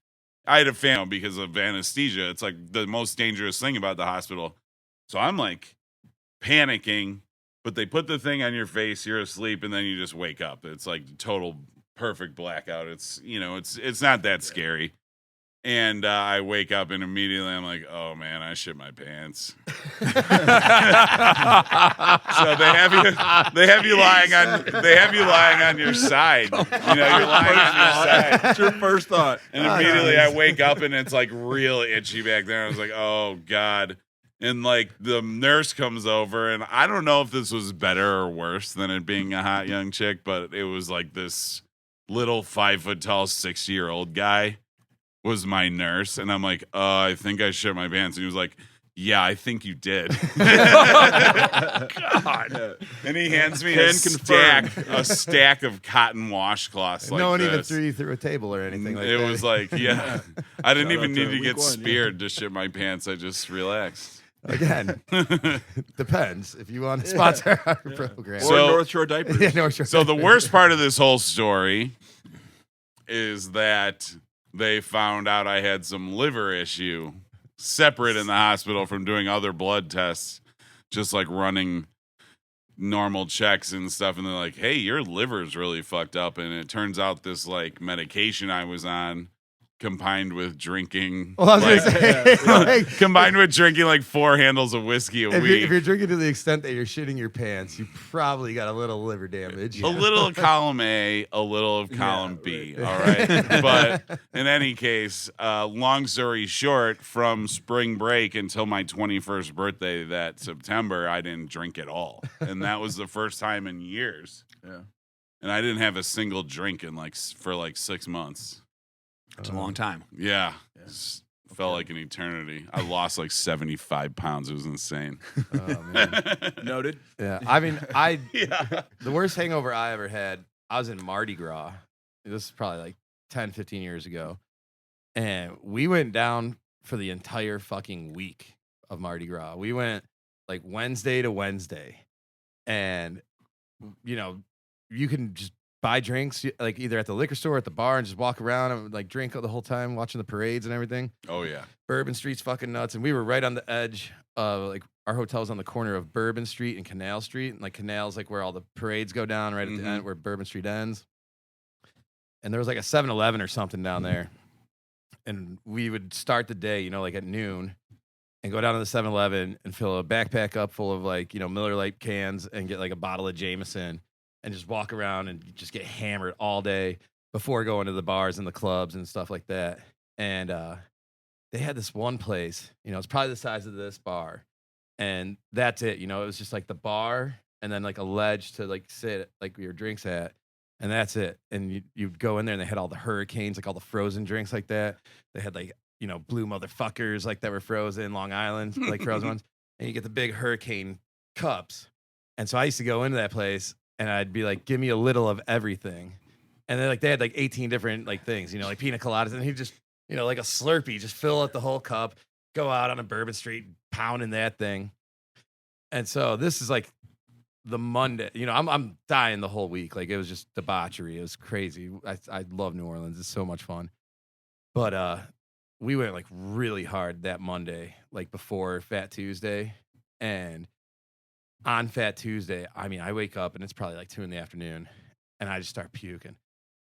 I had a family because of anesthesia. It's like the most dangerous thing about the hospital. So I'm like panicking, but they put the thing on your face, you're asleep, and then you just wake up. It's like total perfect blackout. It's it's not that scary. And I wake up and immediately I'm like, "Oh man, I shit my pants." So they have you lying on your side. You're lying on your side. That's your first thought. And immediately I wake up and it's like real itchy back there. I was like, "Oh God." And like the nurse comes over, and I don't know if this was better or worse than it being a hot young chick, but it was like this little 5 foot tall 60-year-old guy was my nurse, and I'm like, "I think I shit my pants." And he was like, "Yeah, I think you did." God. And he hands me Can a stack of cotton washcloths. No one even threw you through a table or anything like that. It was like, yeah. I didn't Shout even out need to to week get one, yeah. speared to shit my pants. I just relaxed. Again, depends if you want to sponsor our program. Or So- North Shore diapers. Yeah, no, sure. So the worst part of this whole story is that they found out I had some liver issue separate in the hospital from doing other blood tests, just like running normal checks and stuff. And they're like, "Hey, your liver's really fucked up." And it turns out this like medication I was on combined with drinking, Well, I was gonna say, like, combined with drinking like 4 handles of whiskey a if week. you're drinking to the extent that you're shitting your pants, you probably got a little liver damage. A little of column A, a little of column B. right. All right. But in any case, long story short, from spring break until my 21st birthday that September, I didn't drink at all. And that was the first time in years. Yeah. And I didn't have a single drink for like 6 months. It's a long time. Yeah. Felt like an eternity. I lost like 75 pounds. It was insane. Oh, man. Noted. Yeah. I mean, Yeah. the worst hangover I ever had, I was in Mardi Gras. This is probably like 10, 15 years ago. And we went down for the entire fucking week of Mardi Gras. We went like Wednesday to Wednesday. And, you can just buy drinks like either at the liquor store or at the bar and just walk around and like drink the whole time watching the parades and everything. Oh, yeah. Bourbon Street's fucking nuts. And we were right on the edge of like our hotel's on the corner of Bourbon Street and Canal Street. And like Canal's like where all the parades go down right at the end where Bourbon Street ends. And there was like a 7-Eleven or something down there. And we would start the day, like at noon. and go down to the 7-Eleven and fill a backpack up full of like, Miller Lite cans and get like a bottle of Jameson and just walk around and just get hammered all day before going to the bars and the clubs and stuff like that. And they had this one place, it's probably the size of this bar. And that's it. It was just like the bar and then like a ledge to like sit like your drinks at. And that's it. And you'd go in there and they had all the hurricanes, like all the frozen drinks like that. They had like, blue motherfuckers like that were frozen, Long Island, like frozen ones. And you get the big hurricane cups. And so I used to go into that place and I'd be like, give me a little of everything. And then like they had like 18 different like things, like pina coladas. And he'd just, like a Slurpee, just fill up the whole cup, go out on a Bourbon Street, pounding that thing. And so this is like the Monday, I'm dying the whole week. Like it was just debauchery. It was crazy. I love New Orleans. It's so much fun. But we went like really hard that Monday, like before Fat Tuesday. And on Fat Tuesday, I wake up and it's probably like 2 PM and I just start puking.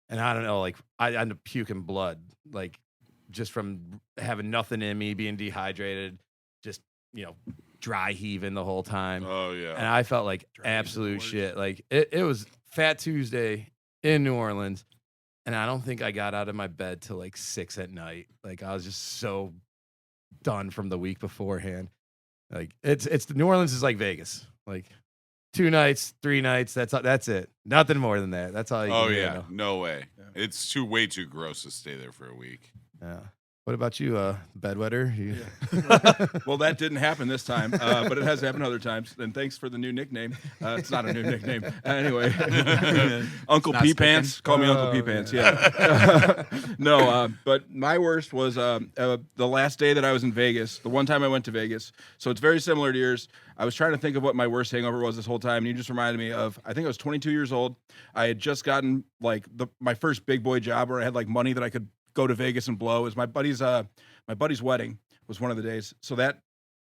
And I don't know, like I end up puking blood, like just from having nothing in me, being dehydrated, just, dry heaving the whole time. Oh yeah. And I felt like absolute shit. Like it was Fat Tuesday in New Orleans. And I don't think I got out of my bed till like 6 PM. Like I was just so done from the week beforehand. Like it's New Orleans is like Vegas. Like 2 nights, 3 nights. That's it. Nothing more than that. That's all you can do. Yeah. No way. Yeah. It's way too gross to stay there for a week. Yeah. What about you, bedwetter? Well, that didn't happen this time, but it has happened other times. And thanks for the new nickname. It's not a new nickname. Anyway, Uncle Pee Pants. Call me Uncle Pee Pants. Yeah. No, but my worst was the last day that I was in Vegas, the one time I went to Vegas. So it's very similar to yours. I was trying to think of what my worst hangover was this whole time, and you just reminded me of, I think I was 22 years old. I had just gotten like my first big boy job where I had like money that I could go to Vegas and blow. It was my buddy's wedding was one of the days. So that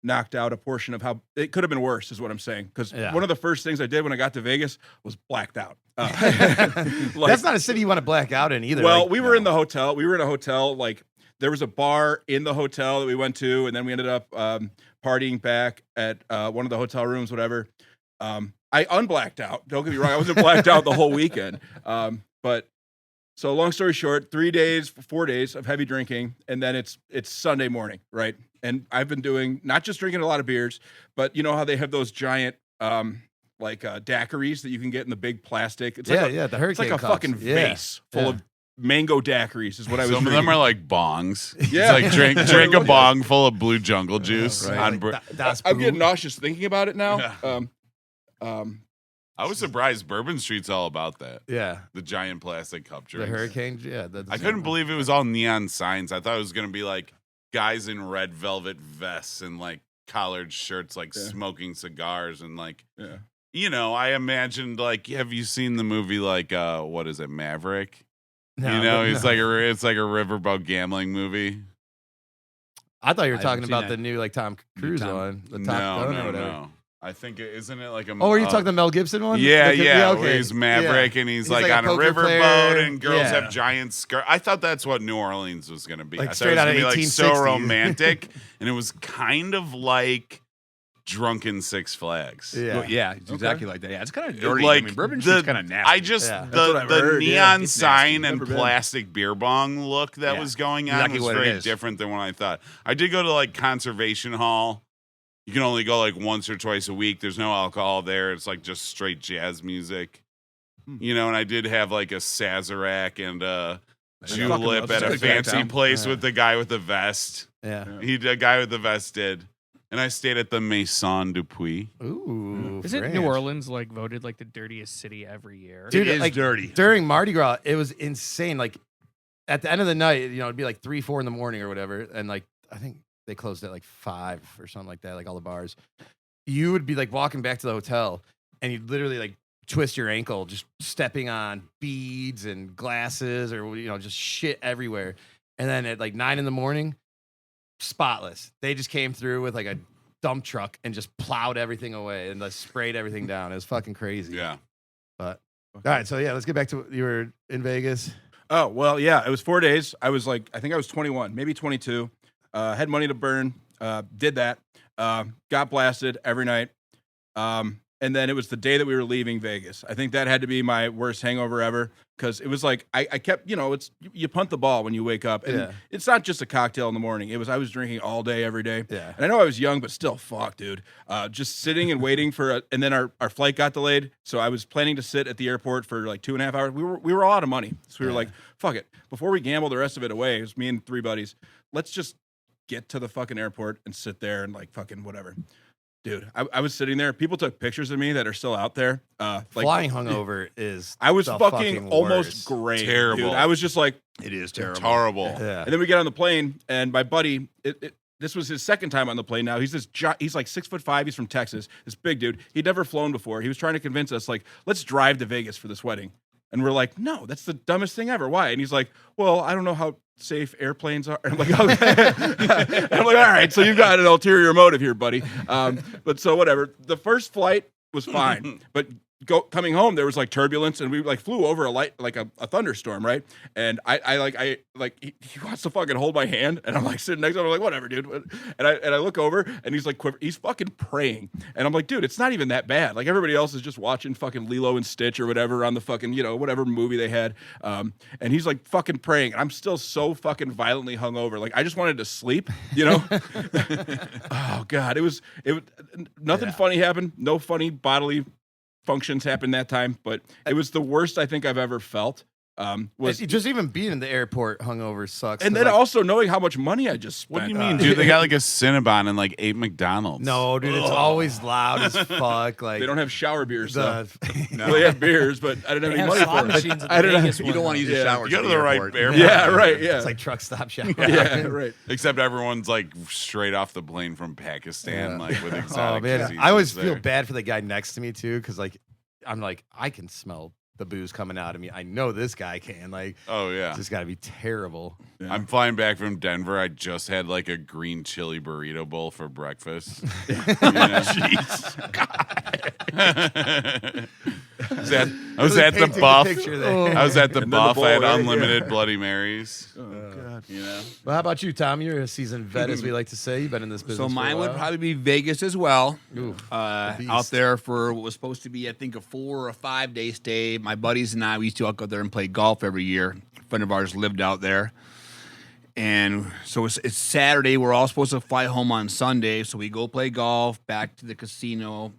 knocked out a portion of how it could have been worse, is what I'm saying. Because one of the first things I did when I got to Vegas was blacked out. That's not a city you want to black out in either. Well, we were in the hotel. We were in a hotel. Like there was a bar in the hotel that we went to, and then we ended up partying back at one of the hotel rooms, whatever. I unblacked out. Don't get me wrong. I wasn't blacked out the whole weekend. But so long story short, 4 days of heavy drinking, and then it's Sunday morning, right? And I've been doing not just drinking a lot of beers, but you know how they have those giant daiquiris that you can get in the big plastic. It's the hurricane. It's like a cups. fucking vase full of mango daiquiris. Is what I was. Some of them are like bongs. Yeah, it's like drink a bong full of blue jungle juice. Right. I'm getting nauseous thinking about it now. Yeah. I was surprised Bourbon Street's all about that. Yeah. The giant plastic cup drinks. The hurricane, yeah. I couldn't believe it was all neon signs. I thought it was going to be like guys in red velvet vests and like collared shirts, like smoking cigars and like, I imagined like, have you seen the movie like, what is it, Maverick? No, it's like a riverboat gambling movie. I thought you were talking about the new like Tom Cruise one. The Top Gun or whatever. No. I think isn't it like a? Oh, are you talking the Mel Gibson one? Yeah, Okay. Where he's Maverick and he's like on a riverboat and girls have giant skirts. I thought that's what New Orleans was going to be. Like I straight out of 1860s. Like so romantic, and it was kind of like drunken Six Flags. Yeah, it's exactly like that. Yeah, it's kind of dirty. Like Bourbon Street's kind of nasty. I just the neon sign and plastic beer bong look that was going on was very different than what I thought. I did go to like Conservation Hall. You can only go like once or twice a week. There's no alcohol there. It's like just straight jazz music. And I did have like a Sazerac and a julep at a fancy place with the guy with the vest. Yeah. The guy with the vest did. And I stayed at the Maison du Puy. Ooh. Isn't New Orleans like voted like the dirtiest city every year? Dude, it is like, dirty. During Mardi Gras, it was insane. Like at the end of the night, it'd be like 3, 4 in the morning or whatever. And like, I think they closed at like 5 or something like that, like all the bars. You would be like walking back to the hotel and you'd literally like twist your ankle, just stepping on beads and glasses or, just shit everywhere. And then at like 9 in the morning, spotless. They just came through with like a dump truck and just plowed everything away and like sprayed everything down. It was fucking crazy. Yeah. But all right. So let's get back to you were in Vegas. Oh, well, yeah, it was 4 days. I was like, I think I was 21, maybe 22. Had money to burn. Did that. Got blasted every night. And then it was the day that we were leaving Vegas. I think that had to be my worst hangover ever because it was like I kept, it's you punt the ball when you wake up, and it's not just a cocktail in the morning. I was drinking all day, every day. Yeah. And I know I was young, but still, fuck, dude. Just sitting and waiting and then our flight got delayed, so I was planning to sit at the airport for like 2.5 hours. We were all out of money, so we were like, fuck it. Before we gamble the rest of it away, it was me and 3 buddies. Let's just get to the fucking airport and sit there and like fucking whatever. Dude, I was sitting there. People took pictures of me that are still out there. Flying hungover is I was the fucking almost worst. great. Terrible. Dude. I was just like, It is terrible. Horrible. Yeah. and then we get on the plane, and my buddy, this was his second time on the plane now. He's he's like 6'5". He's from Texas. This big dude. He'd never flown before. He was trying to convince us, like, let's drive to Vegas for this wedding. And we're like, no, that's the dumbest thing ever. Why? And he's like, well, I don't know how safe airplanes are. And I'm like, okay. And I'm like, all right, so you've got an ulterior motive here, buddy. But so whatever. The first flight was fine, but coming home there was like turbulence, and we like flew over a thunderstorm, right? And I he wants to fucking hold my hand, and I'm like sitting next to him. I'm like, whatever, dude. And I look over, and he's like he's fucking praying, and I'm like, dude, it's not even that bad. Like everybody else is just watching fucking Lilo and Stitch or whatever on the fucking whatever movie they had, and he's like fucking praying, and I'm still so fucking violently hungover. Like I just wanted to sleep, Oh god, it was nothing funny happened. No funny bodily functions happened that time, but it was the worst I think I've ever felt. Was just even being in the airport hungover sucks. and then also knowing how much money I just spent. What do you mean, dude? They got like a Cinnabon and like 8 McDonald's. No, dude, it's always loud as fuck. Like They don't have shower beers though. the, Well, they have beers, but I didn't have any money slot for it. machines at I the don't know. Vegas You don't want to use a shower. You go to the the right airport. airport. Yeah, right. Yeah, It's like truck stop shower. yeah, right. Except everyone's like straight off the plane from Pakistan, Yeah. like with Oh exotic man, diseases I always there. feel bad for the guy next to me too, because like I'm like I can smell the booze coming out of me. I know this guy can. Like, Oh yeah. it's just got to be terrible. I'm flying back from Denver. I just had like a green chili burrito bowl for breakfast. I was at the Painting a buff. picture there. I was at the And then the buff. bowl, I had right? unlimited Bloody Marys. Oh god. Well, how about you, Tom? You're a seasoned vet, as we like to say. You've been in this business. So for a mine would while. probably be Vegas as well. Ooh, Out beast. there for what was supposed to be, I think, a 4 or 5 day stay. My buddies and I, we used to all go there and play golf every year. A friend of ours lived out there. And so it's Saturday. We're all supposed to fly home on Sunday. So we go play golf, back to the casino,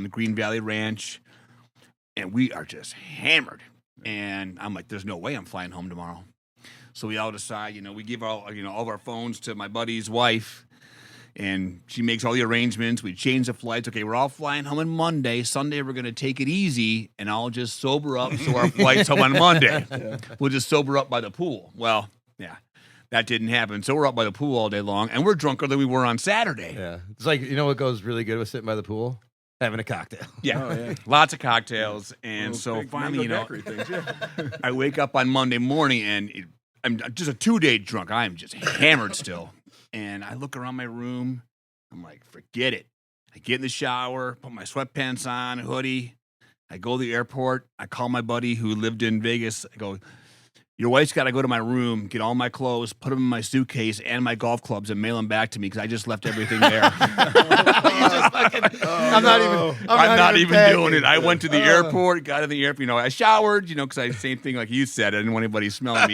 Green Valley Ranch. And we are just hammered. And I'm like, there's no way I'm flying home tomorrow. So we all decide, we give all of our phones to my buddy's wife. And she makes all the arrangements. We change the flights. Okay, we're all flying home on Monday. Sunday, we're going to take it easy, and I'll just sober up so our flight's home on Monday. We'll just sober up by the pool. Well, yeah, that didn't happen. So we're up by the pool all day long, and we're drunker than we were on Saturday. Yeah, it's like what goes really good with sitting by the pool? Having a cocktail. Yeah, Oh, yeah. lots of cocktails. And Those so big finally, mango daiquiri things, yeah. I wake up on Monday morning, and I'm just a 2-day drunk. I am just hammered still. And I look around my room. I'm like, forget it. I get in the shower, put my sweatpants on, hoodie. I go to the airport. I call my buddy who lived in Vegas. I go, your wife's got to go to my room, get all my clothes, put them in my suitcase and my golf clubs, and mail them back to me because I just left everything there. I'm I'm not even doing it. I packing. went to the airport, got in the airport. I showered, because same thing like you said. I didn't want anybody smelling me.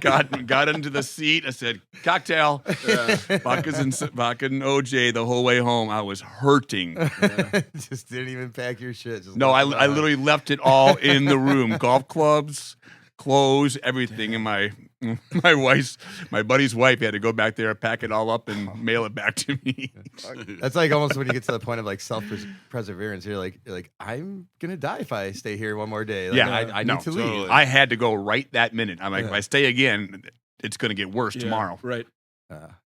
Got into the seat. I said, cocktail, vodka and OJ the whole way home. I was hurting. Just didn't even pack your shit. Just No, left it I on. literally left it all in the room. Golf clubs, clothes, everything. And my buddy's wife had to go back there, pack it all up, and mail it back to me. That's like almost when you get to the point of like self-perseverance. You're like, I'm gonna die if I stay here one more day. Like, Yeah, I no, need to leave. totally. I had to go right that minute. I'm like, Yeah. if I stay again, it's going to get worse tomorrow. Right.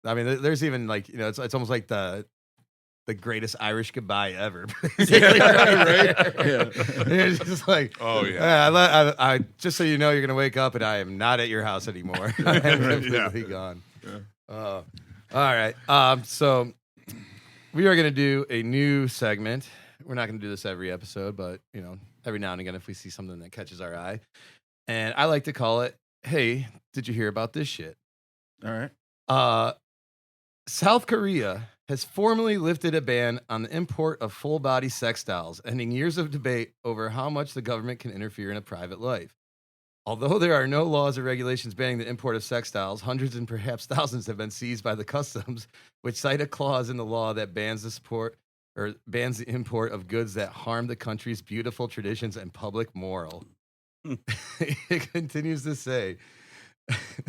I mean, there's even like it's almost like the greatest Irish goodbye ever. Right. Yeah. You're just like, Oh yeah. I just so you know, you're gonna wake up and I am not at your house anymore. I'm completely gone. All right. So we are gonna do a new segment. We're not gonna do this every episode, but every now and again, if we see something that catches our eye, and I like to call it, "Hey, did you hear about this shit?" All right. South Korea has formally lifted a ban on the import of full body sex dolls, ending years of debate over how much the government can interfere in a private life. Although there are no laws or regulations banning the import of sex dolls, hundreds and perhaps thousands have been seized by the customs, which cite a clause in the law that bans bans the import of goods that harm the country's beautiful traditions and public moral. It continues to say.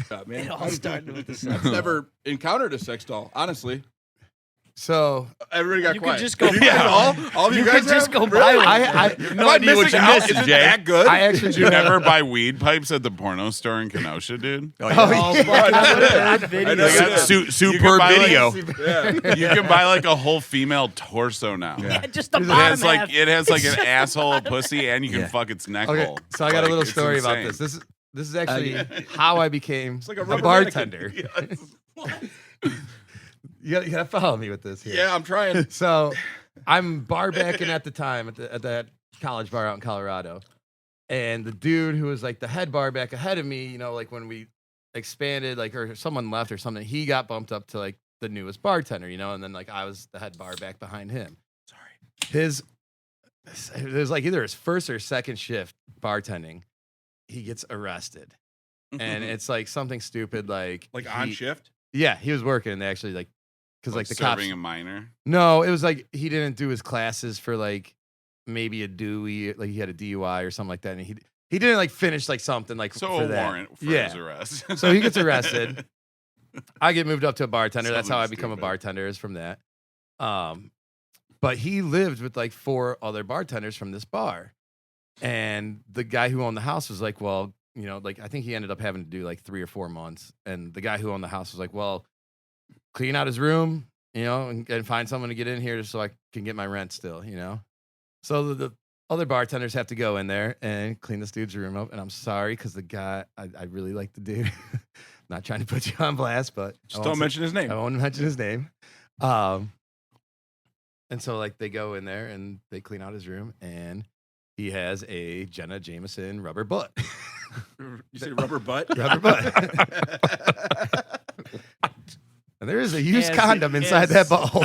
God, man. It all started with the I've sex. never encountered a sex doll, honestly. So Everybody got You could quiet. just go You buy guys one. all of you You guys could just have? go buy Really? one. I Am no I idea what missing you're out? missing, Is it Jay. that good? I actually Did you never buy weed pipes at the porno store in Kenosha, dude? Oh, Oh, yeah. Oh, yeah. fuck, I would've heard I video. know you did. Superb buy, like, video. Yeah. You can buy like a whole female torso now. Yeah, just the It bottom has half. like an It's just asshole, a the pussy, and you can Yeah. fuck its neck Okay, hole. so I got a Like, little it's story about insane. this is actually how I became It's like a a rubber bartender. mannequin. You gotta follow me with this here. Yeah, I'm trying. So I'm bar backing at the time at that college bar out in Colorado. And the dude who was like the head bar back ahead of me, you know, like when we expanded, like, or someone left or something, he got bumped up to like the newest bartender, you know, and then like I was the head bar back behind him. Sorry. It was like either his first or second shift bartending, he gets arrested. And it's like something stupid like On he- shift? Yeah, he was working and they actually like because like the cops. serving a minor. No, it was like he didn't do his classes for like maybe a Dewey, like he had a DUI or something like that, and he didn't like finish like something like So for a that. warrant for Yeah. his arrest. So he gets arrested. I get moved up to a bartender. That's how I Something become a stupid. bartender is from that. But he lived with like 4 other bartenders from this bar, and the guy who owned the house was like, well, you know, like I think he ended up having to do like 3 or 4 months, and the guy who owned the house was like, well, clean out his room, you know, and find someone to get in here just so I can get my rent still, you know. So the other bartenders have to go in there and clean this dude's room up. And I'm sorry because the guy, I really like the dude. Not trying to put you on blast, but Just don't mention his name. I won't mention his name. And so like they go in there and they clean out his room, and he has a Jenna Jameson rubber butt. You say rubber butt? Rubber butt. And there is a used As condom it inside is. that butthole.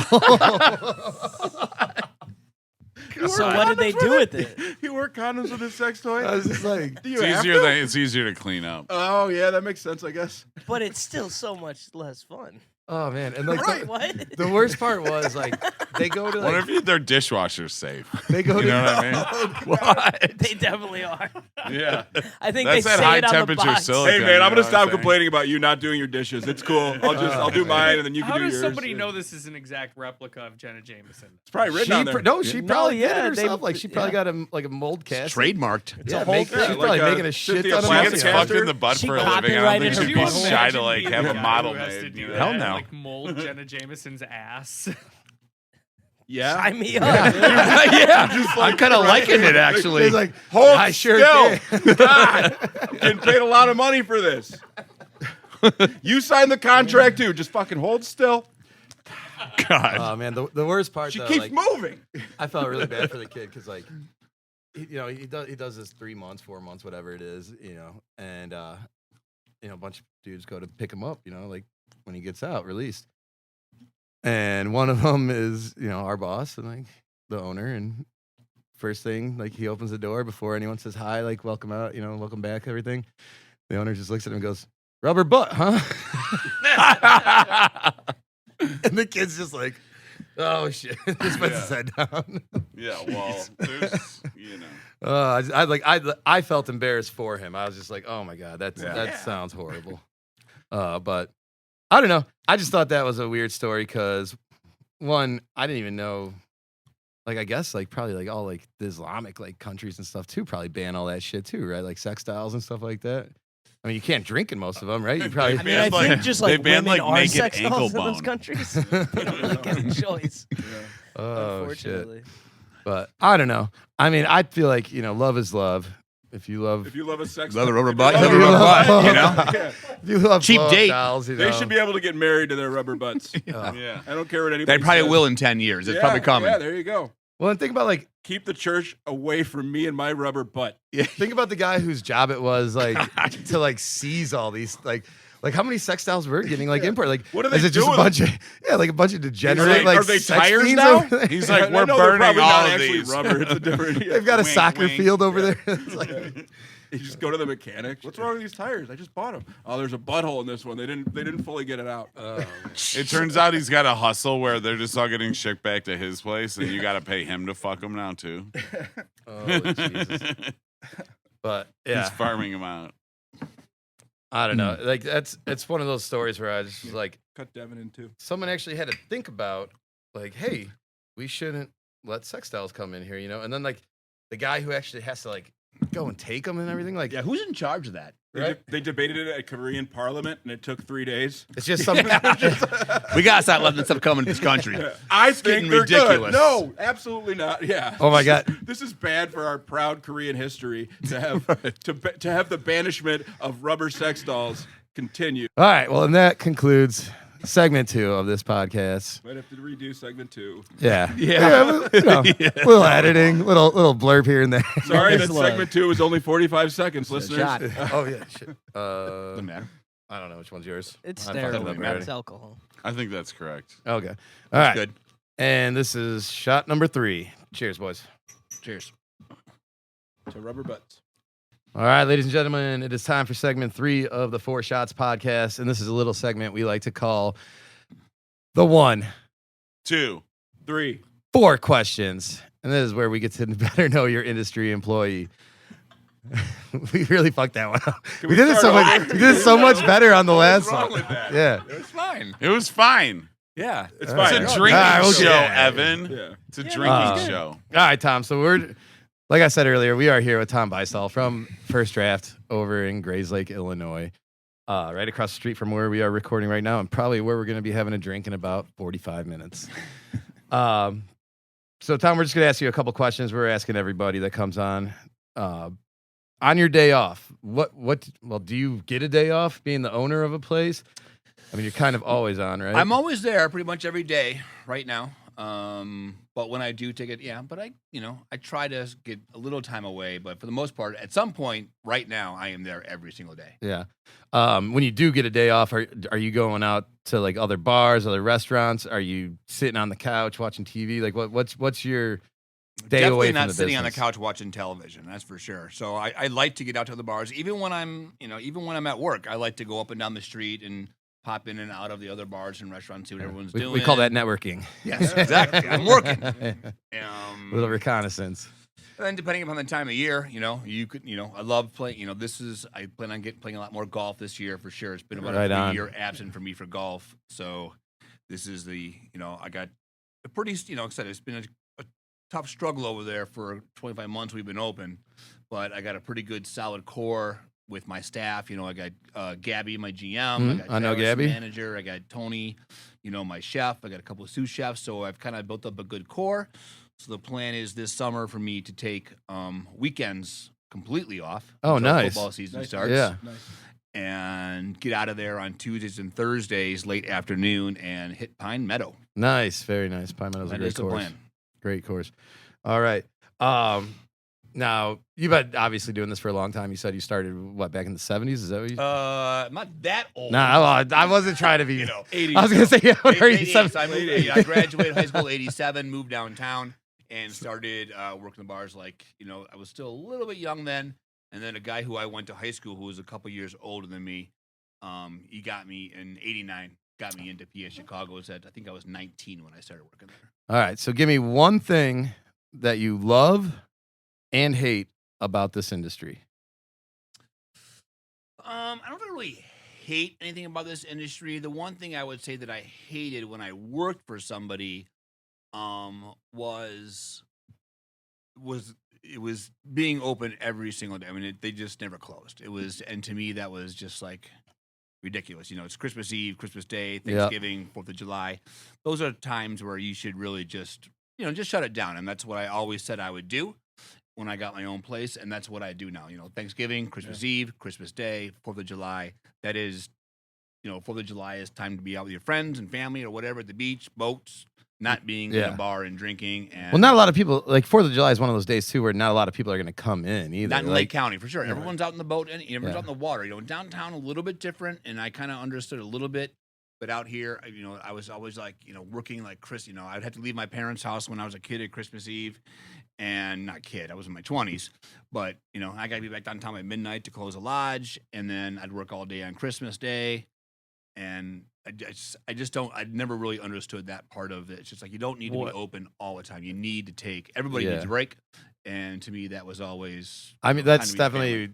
So what did they do with it? You wear condoms with a sex toy? I was just like, Do you It's have easier to? than it's easier to clean up. Oh, yeah, that makes sense, I guess. But it's still so much less fun. oh man. And like Right? the, What? the worst part was like they go to What like if their dishwasher's safe? they go You to know what I mean? what? They definitely are. Yeah. I think That's they that say high it on the temperature box. silicone. Hey, you man, I'm know going to what stop saying? complaining about you not doing your dishes. It's cool. I'll do mine, and then you can How do does yours. somebody know this is an exact replica of Jenna Jameson? It's probably written on there. No, she No, probably yeah, did it they- herself. Like she probably got a mold It's cast. trademarked. Yeah, a whole she's thing. probably Like, making a shit Cynthia ton of Plath money. She gets Caster? on it. fucked in the butt She for a living. I don't think copyrighted she'd her be butthole. shy to like Imagine have a being the guy model who has to made. do you know? that, Hell no. Like mold Jenna Jameson's ass. Yeah. Sign me up. Yeah, I'm kind of liking it actually. He's like, Hold I sure still. can. God, getting paid a lot of money for this. You signed the contract too. Just fucking hold still. God. Oh man, the worst part She though, keeps like, moving. I felt really bad for the kid because like, he does this 3 months, 4 months, whatever it is, you know, and you know, a bunch of dudes go to pick him up, you know, like when he gets out, released, and one of them is our boss and like the owner, and first thing like he opens the door before anyone says hi, like welcome out, welcome back, everything. The owner just looks at him and goes, "Rubber butt, huh?" And the kid's just like, "Oh shit!" Just puts his head down. Yeah, well, there's, I felt embarrassed for him. I was just like, "Oh my god, that Yeah. sounds horrible." But I don't know. I just thought that was a weird story because one, I didn't even know. Like I guess like probably like all like the Islamic like countries and stuff too probably ban all that shit too, right? Like sex styles and stuff like that. I mean, you can't drink in most of them, right? You probably. I mean, I banned, think like- just they like banned, women like, are naked sex ankle dolls in those bone. countries. They don't really get a choice. Oh shit! Unfortunately. But I don't know. I mean, I feel like love is love. If you love, If you love a sex, Love a rubber butt, If love you a rubber love- butt, you know? Yeah. if you love Cheap blow-up date. dolls, They should be able to get married to their rubber butts. Oh. Yeah. I don't care what anybody They probably says. will in 10 years. It's Yeah, probably coming. Yeah, there you go. Well, and think about like Keep the church away from me and my rubber butt. think about the guy whose job it was like to like seize all these like how many sex dolls we're getting like import like What are they is it just a doing? bunch of like a bunch of degenerate like, like are they sex tires fiends now? over there? He's like, I we're know they're burning probably all not of actually these. rubber. It's a different. They've got a Wink, soccer wink. field over there. It's like, You just go to the mechanic. What's wrong with these tires? I just bought them. Oh, there's a butthole in this one. They didn't fully get it out. It turns out he's got a hustle where they're just all getting shipped back to his place, and you got to pay him to fuck them now too. oh Jesus. But yeah, He's farming them out. I don't know. Like it's one of those stories where I just was like, Cut Devin in two. someone actually had to think about like, hey, we shouldn't let sex dolls come in here, and then like the guy who actually has to like go and take them and everything, like Yeah, who's in charge of that? They debated it at Korean Parliament, and it took 3 days. it's just something. We gotta stop letting this stuff come into this country. I think getting they're ridiculous. good. No, absolutely not. Yeah. Oh my God. This is bad for our proud Korean history to have to have the banishment of rubber sex dolls continue. All right, well, and that concludes segment 2 of this podcast. Might have to redo segment 2. Yeah, Yeah. little editing, little blurb here and there. Sorry that Slow. segment 2 was only 45 seconds, listeners. shot. Oh yeah, shit. Doesn't matter. I don't know which one's yours. It's I fucked it up steroid, already. it's alcohol. I think that's correct. Okay, all right. Good. And this is shot number 3. Cheers, boys. Cheers. So rubber butts. All right, ladies and gentlemen, it is time for segment 3 of the 4 Shots podcast, and this is a little segment we like to call the 1, 2. 3. 4 questions, and this is where we get to better know your industry employee. We really fucked that one up. We did it so much. We did it so much better on the last wrong one. with that? Yeah. It was fine. It was fine. Yeah. It's All fine. right. It's a Yeah. drinking Ah, okay. show, Yeah. Evan. Yeah. It's a Yeah, drinking no, it's show. All right, Tom. So we're, like I said earlier, we are here with Tom Bystol from First Draft over in Grays Lake, Illinois, right across the street from where we are recording right now, and probably where we're going to be having a drink in about 45 minutes. So, Tom, we're just going to ask you a couple questions. We're asking everybody that comes on. On your day off, well, do you get a day off being the owner of a place? I mean, you're kind of always on, right? I'm always there pretty much every day right now. But when I do take it, but I try to get a little time away. But for the most part, at some point right now, I am there every single day. Yeah. When you do get a day off, are you going out to like other bars, other restaurants? Are you sitting on the couch watching TV? Like what's your day Definitely away from not the sitting on the business? couch watching television. That's for sure. So I like to get out to the bars, even when I'm at work. I like to go up and down the street and pop in and out of the other bars and restaurants, see what everyone's doing. We call that networking. Yes, exactly. I'm working. Little reconnaissance. And then depending upon the time of year, you could, I love playing. I plan on playing a lot more golf this year for sure. It's been about Right a on. 3-year absent for me for golf. So this is I got a pretty, like I said, it's been a tough struggle over there for 25 months we've been open, but I got a pretty good solid core with my staff. I got Gabby, my GM. I got I know Travis, Gabby. manager. I got Tony, my chef. I got a couple of sous chefs. So I've kind of built up a good core. So the plan is this summer for me to take weekends completely off. Oh, until nice. Football season Nice. starts. Yeah. Nice. And get out of there on Tuesdays and Thursdays, late afternoon, and hit Pine Meadow. Nice. Very nice. Pine Meadow's a That great is the course. plan. Great course. All right. Now, you've been obviously doing this for a long time. You said you started, back in the 70s? Is that what you I'm not that old. Nah, I wasn't trying to be. 80s. I was going to say, what are you, 88, 70s? so I graduated high school 87, moved downtown, and started working the bars I was still a little bit young then. And then a guy who I went to high school who was a couple years older than me, he got me in 89, got me into PA Chicago. I think I was 19 when I started working there. All right. So give me one thing that you love and hate about this industry. I don't really hate anything about this industry. The one thing I would say that I hated when I worked for somebody was being open every single day. I mean, they just never closed. And to me, that was just like ridiculous. It's Christmas Eve, Christmas Day, Thanksgiving, 4th of July. Those are times where you should really just shut it down. And that's what I always said I would do when I got my own place. And that's what I do now. Thanksgiving, Christmas Eve, Christmas Day, 4th of July. That is, 4th of July is time to be out with your friends and family or whatever at the beach, boats, not being in a bar and drinking. And well, not a lot of people, like 4th of July is one of those days too where not a lot of people are going to come in either. not in like, Lake County for sure. Everyone's out in the boat and everyone's Yeah. out in the water. Downtown a little bit different, and I kind of understood a little bit. But out here, I was always like, working like Chris. I'd have to leave my parents' house when I was a kid at Christmas Eve, and not kid, I was in my 20s. But I got to be back downtown by midnight to close a lodge, and then I'd work all day on Christmas Day, and I just don't. I never really understood that part of it. It's just like you don't need to be open all the time. You need to take everybody needs a break, and to me that was always. I mean, that's definitely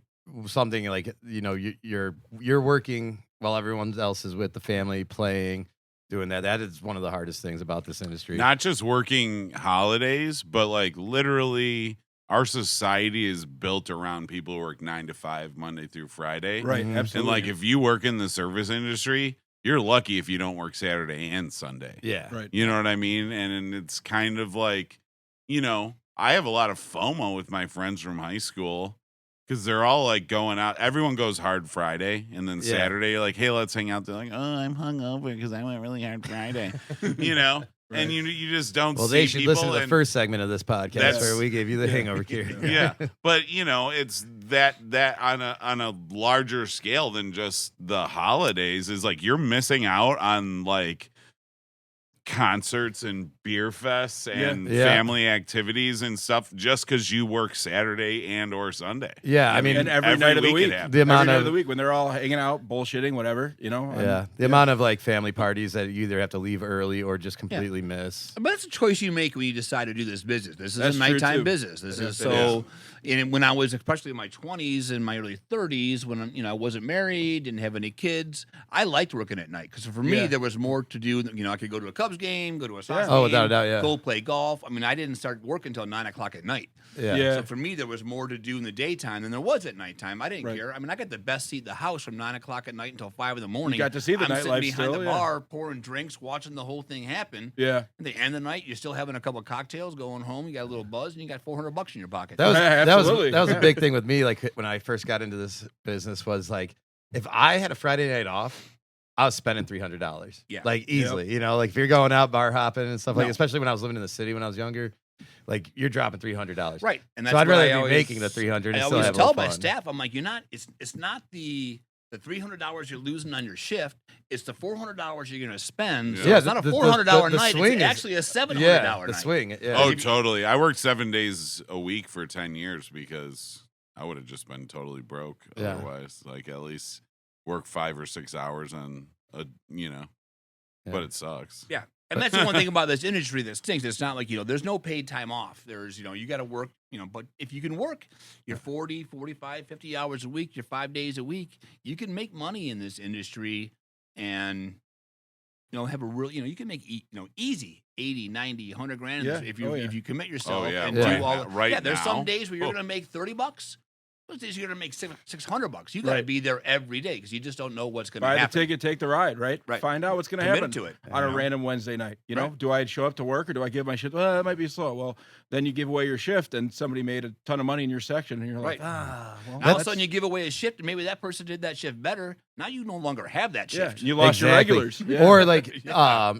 something like you're working while everyone else is with the family playing, doing that. That is one of the hardest things about this industry. Not just working holidays, but like literally our society is built around people who work 9 to 5 Monday through Friday. Right, Mhm. absolutely. And like if you work in the service industry, you're lucky if you don't work Saturday and Sunday. Yeah. Right. You know what I mean? And it's kind of like, I have a lot of FOMO with my friends from high school because they're all like going out. Everyone goes hard Friday, and then Yeah. Saturday, you're like, hey, let's hang out. They're like, oh, I'm hungover because I went really hard Friday. Right. And you just don't Well, see they should people. listen to the and- first segment of this podcast That's- where we gave you the hangover cure. yeah, but it's that on a larger scale than just the holidays is like you're missing out on like concerts and beer fests and Yeah. family activities and stuff just because you work Saturday and or Sunday. Yeah, I mean, and every night of the week it week, happens. the amount every night of of the week when they're all hanging out, bullshitting, whatever, yeah, the amount of like family parties that you either have to leave early or just completely miss. But that's a choice you make when you decide to do this business. This is That's a true, nighttime too. business. This Yes, is it so. And when I was, especially in my 20s and my early 30s, when I wasn't married, didn't have any kids, I liked working at night because for me Yeah. there was more to do. I could go to a Cubs game, go to a Sox Oh, game, without a doubt, yeah. go play golf. I mean, I didn't start working until 9:00 at night. Yeah. Yeah. So for me, there was more to do in the daytime than there was at nighttime. I didn't Right. care. I mean, I got the best seat in the house from 9:00 at night until 5 in the morning. got to see the I'm sitting nightlife behind still, the yeah. bar, pouring drinks, watching the whole thing happen. Yeah. At the end of the night, you're still having a couple of cocktails, going home. You got a little buzz, and you got $400 in your pocket. That was Yeah, that was absolutely. that was a Yeah. big thing with me. Like when I first got into this business, was like if I had a Friday night off, I was spending $300. Yeah. like easily. Like if you're going out bar hopping and stuff like, No. especially when I was living in the city when I was younger, like you're dropping $300. Right, and that's So I'd what rather I be always, making the 300 I and still always have a tell little my fun. staff, I'm like, you're not. It's not the $300 you're losing on your shift. It's the $400 you're going to spend. So Yeah, it's not a the- the- $400 the night. swing It's is- actually a $700 Yeah, the night. swing. Yeah. Oh, totally. I worked 7 days a week for 10 years because I would have just been totally broke Yeah. otherwise. Like at least work 5 or 6 hours on but Yeah. it sucks. Yeah. And that's the one thing about this industry that stinks. It's not like, there's no paid time off. There's, you got to work, but if you can work your 40, 45, 50 hours a week, your 5 days a week, you can make money in this industry and, have a real, you can make, easy 80, 90, 100 grand Yeah. if you, Oh, yeah. if you commit yourself yeah. and Right do all now- the, right yeah, there's some now. days where you're Oh. going to make $30. Those days you're going to make $600. You got to Right. be there every day because you just don't know what's going to Buy the happen. ticket, take the ride, right? Right. Find out what's going to Commit happen to it. on a Yeah. random Wednesday night. Right. Do I show up to work or do I give my shift? Well, it might be slow. Well, then you give away your shift and somebody made a ton of money in your section and you're like, Right. well, All of a that's- sudden, you give away a shift, and maybe that person did that shift better. Now you no longer have that yeah, shift. you lost your Exactly. regulars. Yeah. Or like, Yeah.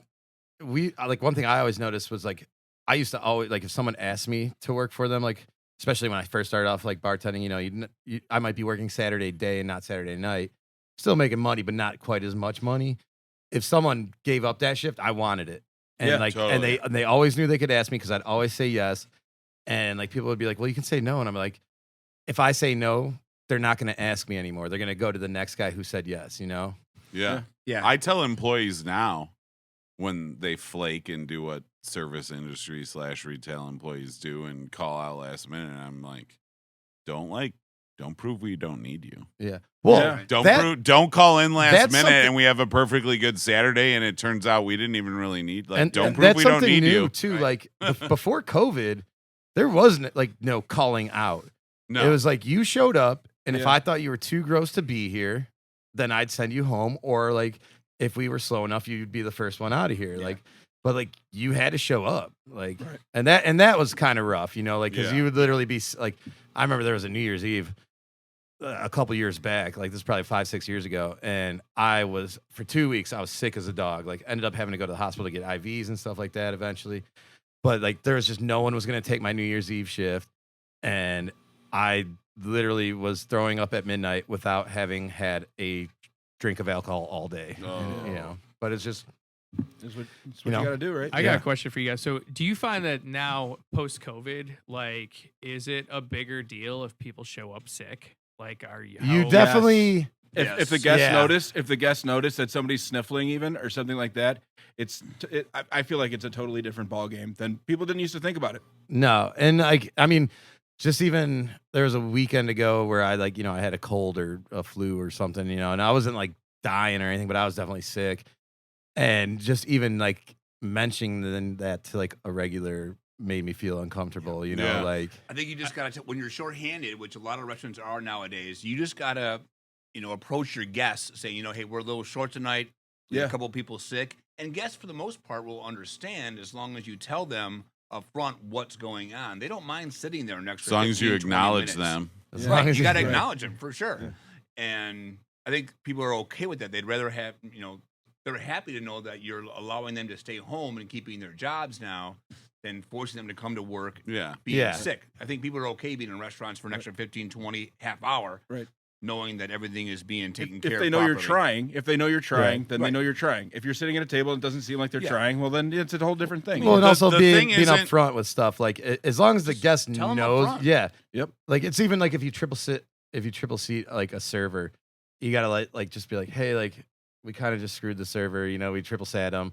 we like one thing I always noticed was like I used to always like if someone asked me to work for them, like especially when I first started off like bartending, I might be working Saturday day and not Saturday night, still making money, but not quite as much money. If someone gave up that shift, I wanted it, and Yeah, like totally. and they always knew they could ask me because I'd always say yes, and like people would be like, well, you can say no, and I'm like, if I say no, they're not going to ask me anymore. They're going to go to the next guy who said yes. Yeah. Yeah. I tell employees now when they flake and do what service industry / retail employees do and call out last minute, I'm like, don't prove we don't need you. Yeah. Well, Yeah. Don't call in last that's minute something- and we have a perfectly good Saturday and it turns out we didn't even really need and don't and prove that's we don't something need new you. too. Right. Like before COVID, there wasn't like no calling out. No. It was like you showed up, and if Yeah. I thought you were too gross to be here, then I'd send you home. Or like if we were slow enough, you'd be the first one out of here. Yeah. Like, but like you had to show up. Like, Right. and that was kind of rough, like because Yeah. you would literally be like, I remember there was a New Year's Eve. a couple years back, like this is probably 5-6 years ago, and I was for 2 weeks I was sick as a dog. Like ended up having to go to the hospital to get IVs and stuff like that eventually. But like there was just no one was going to take my New Year's Eve shift, and I literally was throwing up at midnight without having had a drink of alcohol all day. Oh. But it's just That's what You you know, got to do, right? I got a question for you guys. So, do you find that now, post COVID, like, is it a bigger deal if people show up sick? Like, are you? you how- definitely If the guests Yeah. notice that somebody's sniffling even or something like that, I feel like it's a totally different ball game than people didn't used to think about it. No, and like I mean, just even there was a weekend ago where I like I had a cold or a flu or something, and I wasn't like dying or anything, but I was definitely sick, and just even like mentioning that to like a regular made me feel uncomfortable, Yeah. like I think you just got to, when you're shorthanded, which a lot of restaurants are nowadays, you just got to, approach your guests saying, hey, we're a little short tonight. We have Yeah. a couple of people sick. And guests, for the most part, will understand as long as you tell them up front what's going on. They don't mind sitting there next As long as you 15, 20 acknowledge minutes. them. as Yeah. long Right, as you got to right. acknowledge them for sure. Yeah. And I think people are okay with that. They'd rather have, they're happy to know that you're allowing them to stay home and keeping their jobs now than forcing them to come to work Yeah. being Yeah. sick. I think people are okay being in restaurants for an extra 15, 20, half hour, Right. knowing that everything is being taken If care of. they know you're properly. trying, Right. then they know you're trying. If you're sitting at a table and it doesn't seem like they're Yeah. trying, well, then it's a whole different thing. Well, and The- also the being thing being isn't- upfront with stuff like as long as the Just guest tell 'em knows, upfront. yeah, Yep. Like it's even like if you triple seat like a server, you gotta like just be like, hey, like we kind of just screwed the server, we triple sat them.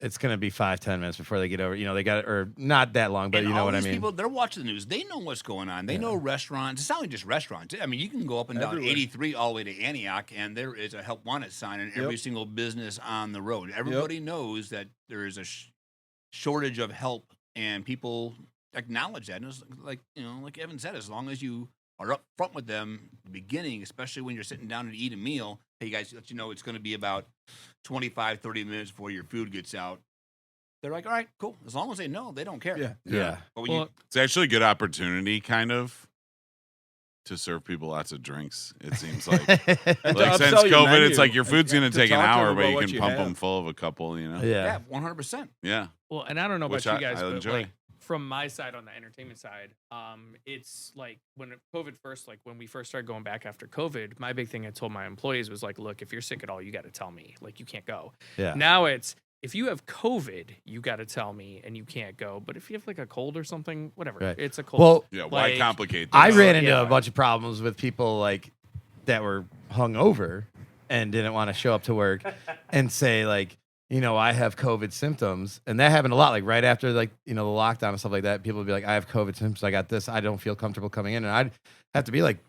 It's gonna be 5-10 minutes before they get over. They got or not that long, but And you know all what I these mean. people, they're watching the news. They know what's going on. They Yeah. know restaurants. It's not only just restaurants. I mean, you can go up and down Everywhere. 83 all the way to Antioch, and there is a help wanted sign in every Yep. single business on the road. Everybody knows that there is a shortage of help, and people acknowledge that. And it's like Evan said, as long as you are up front with them at the beginning, especially when you're sitting down to eat a meal, hey, guys, let you know it's going to be about 25, 30 minutes before your food gets out. They're like, all right, cool. As long as they know, they don't care. Yeah. Yeah. But when Well, It's actually a good opportunity, kind of, to serve people lots of drinks. It seems like, And to like since upsell your COVID, it's menu like your and- food's gonna and to take an talk to hour, them but about you what can you pump have. them full of a couple. yeah. yeah, 100%. Yeah. Well, and I don't know about Which you I guys, but enjoy. like from my side on the entertainment side, it's like when COVID first, like when we first started going back after COVID, my big thing I told my employees was like, look, if you're sick at all, you got to tell me. Like you can't go. Yeah. Now it's if you have COVID, you got to tell me, and you can't go. But if you have like a cold or something, whatever, Right. it's a cold. Well, Yeah. Why Like, complicate I this? ran into Yeah. a bunch of problems with people like that were hungover and didn't want to show up to work and say like, I have COVID symptoms, and that happened a lot. Like right after like the lockdown and stuff like that, people would be like, I have COVID symptoms. I got this. I don't feel comfortable coming in, and I'd have to be like,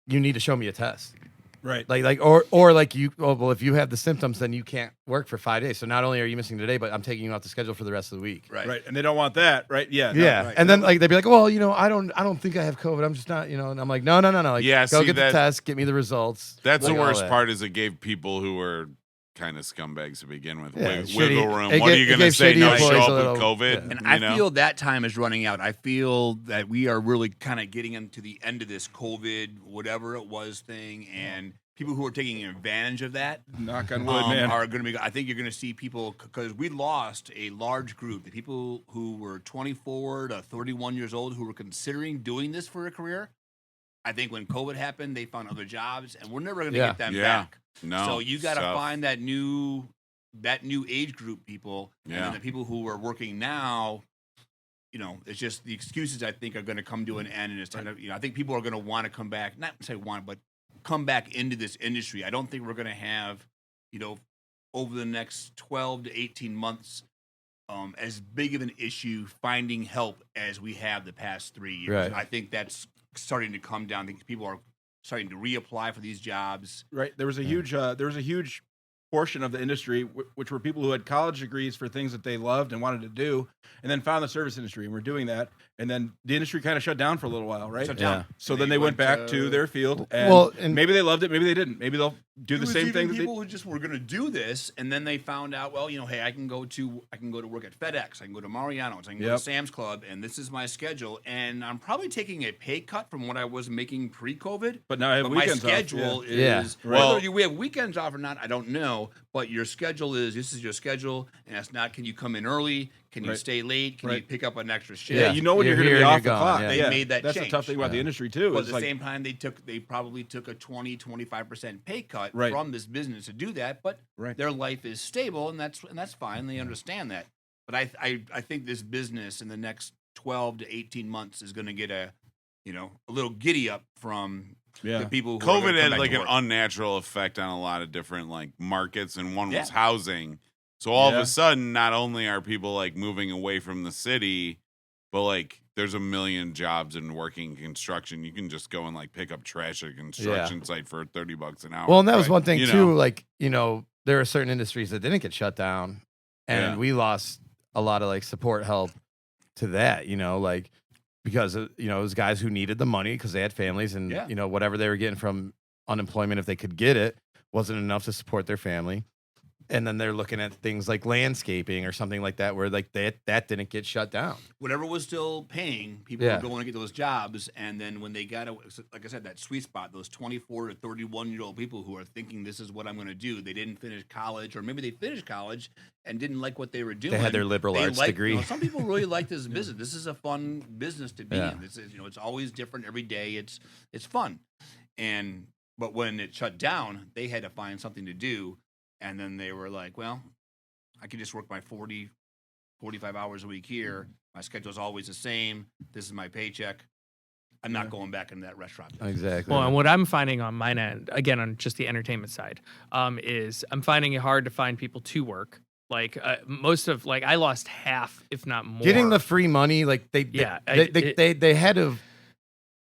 you need to show me a test. Right. Or like well, if you have the symptoms, then you can't work for 5 days. So not only are you missing today, but I'm taking you off the schedule for the rest of the week. Right. And they don't want that. Right. Yeah. no, Yeah, right. and then like they'd be like, "Well, I don't think I have COVID. I'm just not, And I'm like, "No. Like, Yeah, go see, get the that- test, get me the results." That's like, the all worst that. part. Is it gave people who were kind of scumbags to begin with Yeah, wiggle shitty- room. it What are ga- you it going to gave say? shitty No, employees show a up little- with COVID. yeah. And you I know? feel that time is running out. I feel that we are really kind of getting into the end of this COVID, whatever it was thing, and people who are taking advantage of that Knock on wood, man. are going to be. I think you're going to see people because we lost a large group. The people who were 24 to 31 years old who were considering doing this for a career. I think when COVID happened, they found other jobs, and we're never going to Yeah. get them Yeah. back. No. So you got to tough. find that new age group people, and Yeah. then the people who are working now. It's just the excuses I think are going to come to an end, and it's kind of I think people are going to want to come back, not say want, but come back into this industry. I don't think we're going to have, over the next 12 to 18 months, as big of an issue finding help as we have the past 3 years. Right. I think that's starting to come down. I think people are starting to reapply for these jobs. Right. There was a huge portion of the industry which were people who had college degrees for things that they loved and wanted to do, and then found the service industry and were doing that, and then the industry kind of shut down for a little while, right? Shut down. Yeah. So And then they went back to their field, and Well, and- maybe they loved it, maybe they didn't. Maybe do the same thing. People who just were going to do this, and then they found out, well, hey, I can go to work at FedEx, I can go to Mariano's, I can go to Sam's Club, and this is my schedule, and I'm probably taking a pay cut from what I was making pre-COVID. But now I have my weekends off. schedule Yeah. is Well- we have weekends off or not, I don't know. But your schedule is this is your schedule, and it's not. Can you come in early? Can you stay late? Can you pick up an extra shift? Yeah, you know when you're going to here be and off you're the gone, clock. yeah. They made that That's change. the tough thing about the industry too. But at It's the like, same time, they probably took a 20-25% pay cut Right. from this business to do that. But Right. their life is stable, and that's fine. They understand that. But I think this business in the next 12 to 18 months is going to get a little giddy up from the people. Who are gonna COVID come had back like to an work. unnatural effect on a lot of different like markets, and one was Yeah. housing. So all of Yeah. a sudden, not only are people like moving away from the city, but like there's a million jobs in working construction. You can just go and like pick up trash at a construction site for $30 an hour. Well, and that was one thing You too. know. Like, there are certain industries that didn't get shut down, and Yeah. we lost a lot of like support help to that. Like because it was guys who needed the money because they had families, and Yeah. whatever they were getting from unemployment, if they could get it, wasn't enough to support their family. And then they're looking at things like landscaping or something like that, where like that didn't get shut down. Whatever was still paying, people Yeah. were going to get those jobs. And then when they got, like I said, that sweet spot, those 24 to 31-year-old people who are thinking this is what I'm going to do. They didn't finish college, or maybe they finished college and didn't like what they were doing. They had their liberal arts degree. Some people really like this business. This is a fun business to be Yeah. in. This is, it's always different every day. It's fun. But when it shut down, they had to find something to do. And then they were like, well, I can just work my 40, 45 hours a week here. My schedule's always the same. This is my paycheck. I'm not going back into that restaurant. Exactly. Well, and what I'm finding on mine end, again, on just the entertainment side, is I'm finding it hard to find people to work. Like I lost half, if not more. Getting the free money, like they had to,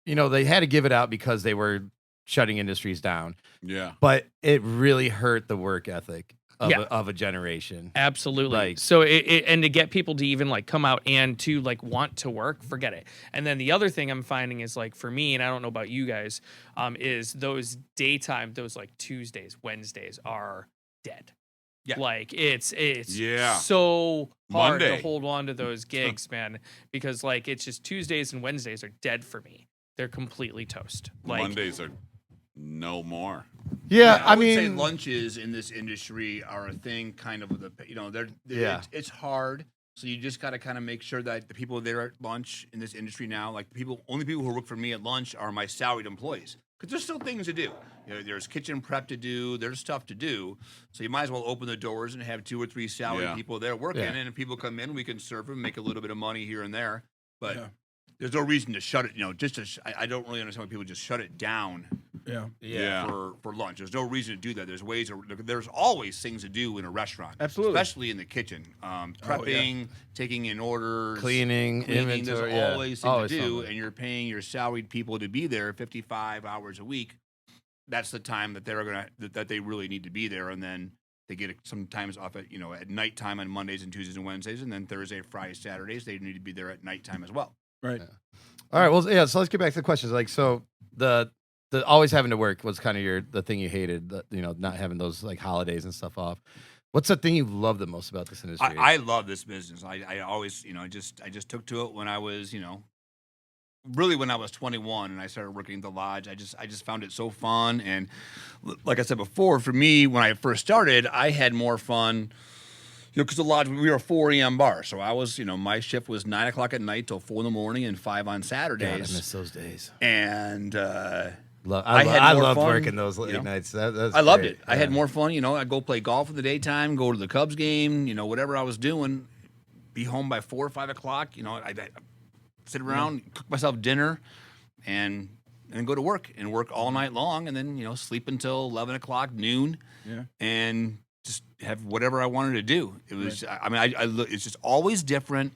they had to give it out because they were shutting industries down. Yeah. But it really hurt the work ethic of, Yeah. of a generation. Absolutely. Like- So and to get people to even like come out and to like want to work, forget it. And then the other thing I'm finding is like for me, and I don't know about you guys, is those daytime, those like Tuesdays, Wednesdays are dead. Yeah. Like it's Yeah. so hard Monday. to hold on to those gigs, man, because like it's just Tuesdays and Wednesdays are dead for me. They're completely toast. Like Mondays are no more. Yeah, I would say mean, lunches in this industry are a thing, kind of with they're Yeah. it's hard. So you just got to kind of make sure that the people there at lunch in this industry now, like only people who work for me at lunch are my salaried employees, because there's still things to do. There's kitchen prep to do. There's stuff to do. So you might as well open the doors and have 2 or 3 salaried people there working. Yeah. And if people come in, we can serve them, make a little bit of money here and there. But Yeah. there's no reason to shut it. I don't really understand why people just shut it down. Yeah. For lunch. There's no reason to do that. There's always things to do in a restaurant. Absolutely. Especially in the kitchen. Prepping, taking in orders, cleaning, cleaning. inventory. There's always things to do, something. and you're paying your salaried people to be there 55 hours a week. That's the time that that they really need to be there, and then they get sometimes off at nighttime on Mondays and Tuesdays and Wednesdays, and then Thursday, Friday, Saturdays they need to be there at nighttime as well. Right. All right. Well, yeah. So let's get back to the questions. Like, so the always having to work was kind of the thing you hated. Not having those like holidays and stuff off. What's the thing you love the most about this industry? I love this business. I always, I just took to it when I was, really when I was 21 and I started working at the lodge. I just found it so fun. And like I said before, for me, when I first started, I had more fun, because the lodge, we were a 4 a.m. bar. So I was, my shift was 9 o'clock at night till 4 in the morning and 5 on God, I Saturdays. miss those days. And I more loved fun, working those late nights. That's I loved great. it. I had Yeah. more fun. I'd go play golf in the daytime, go to the Cubs game, whatever I was doing, be home by 4 or 5 o'clock. I'd sit around, cook myself dinner, and go to work and work all night long, and then, sleep until 11 o'clock, noon, and just have whatever I wanted to do. It was, it's just always different.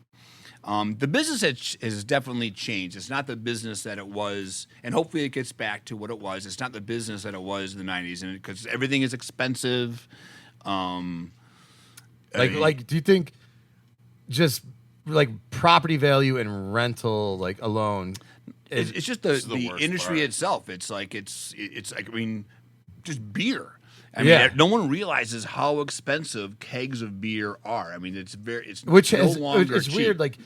The business has definitely changed. It's not the business that it was, and hopefully it gets back to what it was. It's not the business that it was in the 90s, and because everything is expensive. Do you think just like property value and rental like alone? It's just is the the worst industry part. itself. It's like just beer. I mean, Yeah. no one realizes how expensive kegs of beer are. I mean, it's Which no is longer it's cheap. weird. Like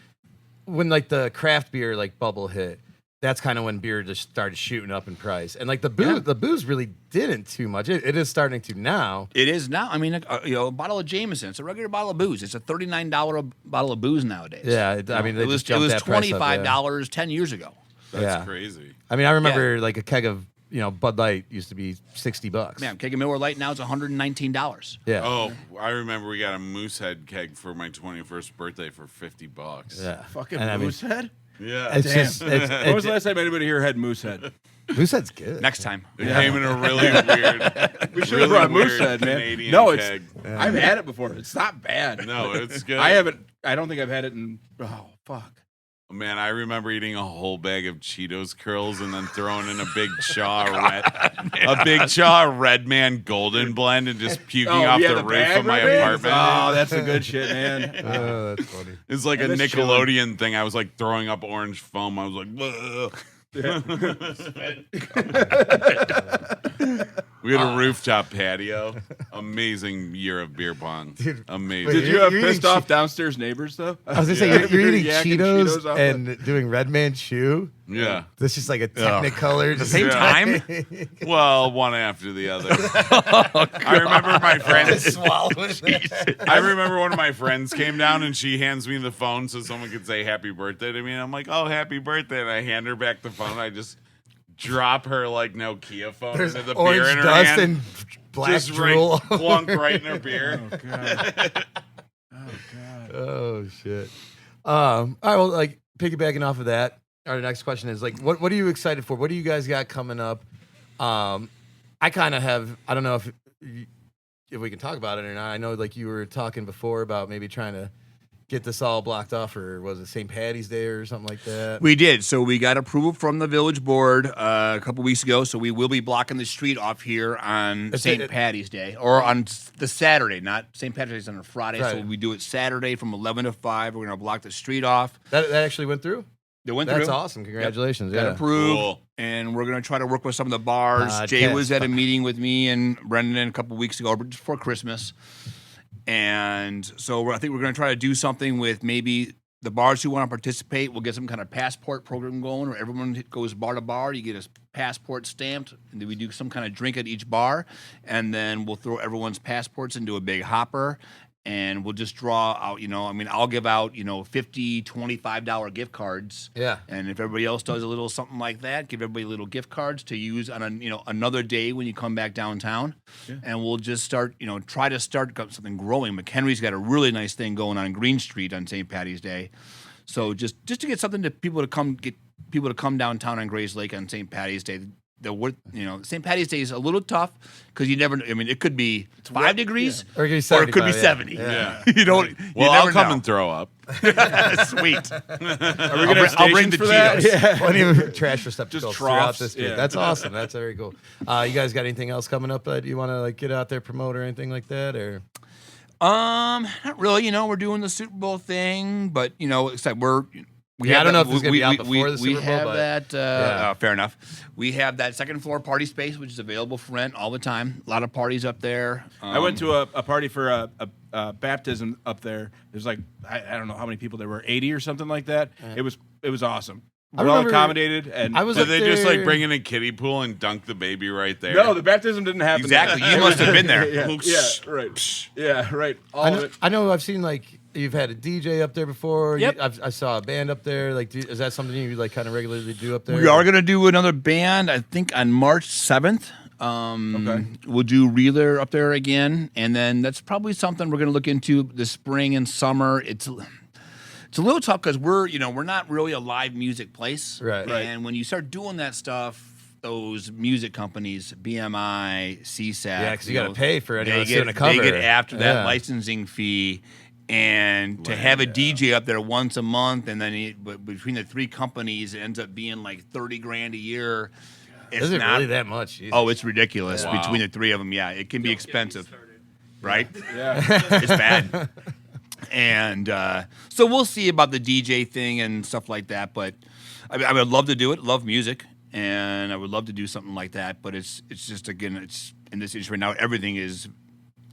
when like the craft beer like bubble hit, that's kind of when beer just started shooting up in price. And like the booze really didn't too much. It is starting to now. It is now. I mean, a bottle of Jameson, it's a regular bottle of booze. It's a $39 bottle of booze nowadays. Yeah, I mean, they it was just jumped that price up, yeah. $25 10 years ago. That's Yeah. crazy. I mean, I remember like a keg of Bud Light used to be $60. Man, keg of Miller Lite now is $119. Yeah. Oh, I remember we got a Moosehead keg for my 21st birthday for $50. Yeah. Fucking And I mean, Moosehead. Yeah. It's Damn. just When was the last time anybody here had Moosehead? Moosehead's good. Next time. It came in a really weird. We should really have brought weird Moosehead, man. Canadian No, it's. keg. I've had it before. It's not bad. No, it's good. I haven't. I don't think I've had it in. Oh fuck. Man, I remember eating a whole bag of Cheetos curls and then throwing in a big Chaw Red Man Golden Blend and just puking off the roof of my apartment. Oh, that's the good shit, man. Oh, that's funny. It's like a That's Nickelodeon thing. I was like throwing up orange foam. I was like, "Ugh." We had a rooftop patio. Amazing year of beer pong. Dude, Amazing. Did you have You're pissed eating off downstairs neighbors though? I was gonna say you're eating Yakking Cheetos off and doing Red Man Chew. Yeah. That's just like a Technicolor. The same Yeah. time? Well, one after the other. I remember my friends. I remember one of my friends came down and she hands me the phone so someone could say happy birthday to me. And I'm like, oh, happy birthday. And I hand her back the phone. I just drop her like Nokia phone There's into the orange beer in her dust hand. and black Just drool. right, plunk right in her beer. Oh god. Oh god. Oh shit. All right. Well, like piggybacking off of that, our next question is like, what are you excited for? What do you guys got coming up? I kind of have. I don't know if we can talk about it or not. I know like you were talking before about maybe trying to get this all blocked off, or was it St. Patty's Day or something like that? We did. So we got approval from the village board a couple weeks ago. So we will be blocking the street off here on St. Patty's Day, or on the Saturday, not St. Patty's Day on a Friday. Right. So we do it Saturday from 11 to 5. We're going to block the street off. That actually went through. They went That's through. awesome. Congratulations. Got Yeah. approved, Cool. and we're going to try to work with some of the bars. Jay was at a meeting with me and Brendan a couple weeks ago, just before Christmas. And so I think we're going to try to do something with maybe the bars who want to participate. We'll get some kind of passport program going where everyone goes bar to bar. You get a passport stamped, and then we do some kind of drink at each bar. And then we'll throw everyone's passports into a big hopper. And we'll just draw out, I'll give out, $50, $25 gift cards. Yeah. And if everybody else does a little something like that, give everybody little gift cards to use on another day when you come back downtown. Yeah. And we'll just start, try to start something growing. McHenry's got a really nice thing going on Green Street on St. Patty's Day. So just to get something to people to come downtown on Grays Lake on St. Patty's Day. St. Patty's Day is a little tough because you never. I mean, it could be 5 degrees, Or it could be 70. Yeah. You don't. Well, you I'll never come know. and throw up. Sweet. Are we gonna have I'll bring stations the for that? Cheetos. Yeah. Plenty of trash receptacles Just throughout troughs, this street. yeah. That's awesome. That's very cool. You guys got anything else coming up that you want to like get out there, promote, or anything like that? Or Not really. We're doing the Super Bowl thing, but except we're. I don't know if it's gonna be out before the Super Bowl. We have but that. Fair enough. We have that second floor party space, which is available for rent all the time. A lot of parties up there. I went to a party for a baptism up there. There's like I don't know how many people there were, 80 or something like that. It was awesome. I Well remember- accommodated, and I was Did up they just there- like bring in a kiddie pool and dunk the baby right there? no, the baptism didn't happen. Exactly. You must have been there. Yeah, right. Yeah, right. All I of know, it. I know. I've seen like you've had a DJ up there before. Yep. I saw a band up there. Like, is that something you like kind of regularly do up there? We are going to do another band, I think, on March 7th. Okay. We'll do Reeler up there again, and then that's probably something we're going to look into the spring and summer. It's a little tough because we're not really a live music place, Right. And when you start doing that stuff, those music companies, BMI, CSAT, Yeah, 'cause you gotta pay for anyone they that's doing get a cover. They get after that Yeah. licensing fee. And to have a DJ up there once a month, and then but between the three companies, it ends up being like $30,000 a year. It's Is it not really that much? Jesus. Oh, it's ridiculous Wow. between the three of them. Yeah, it can be expensive, right? Yeah. It's bad. And so we'll see about the DJ thing and stuff like that. But I would love to do it. Love music, and I would love to do something like that. But it's just again, in this industry now, everything is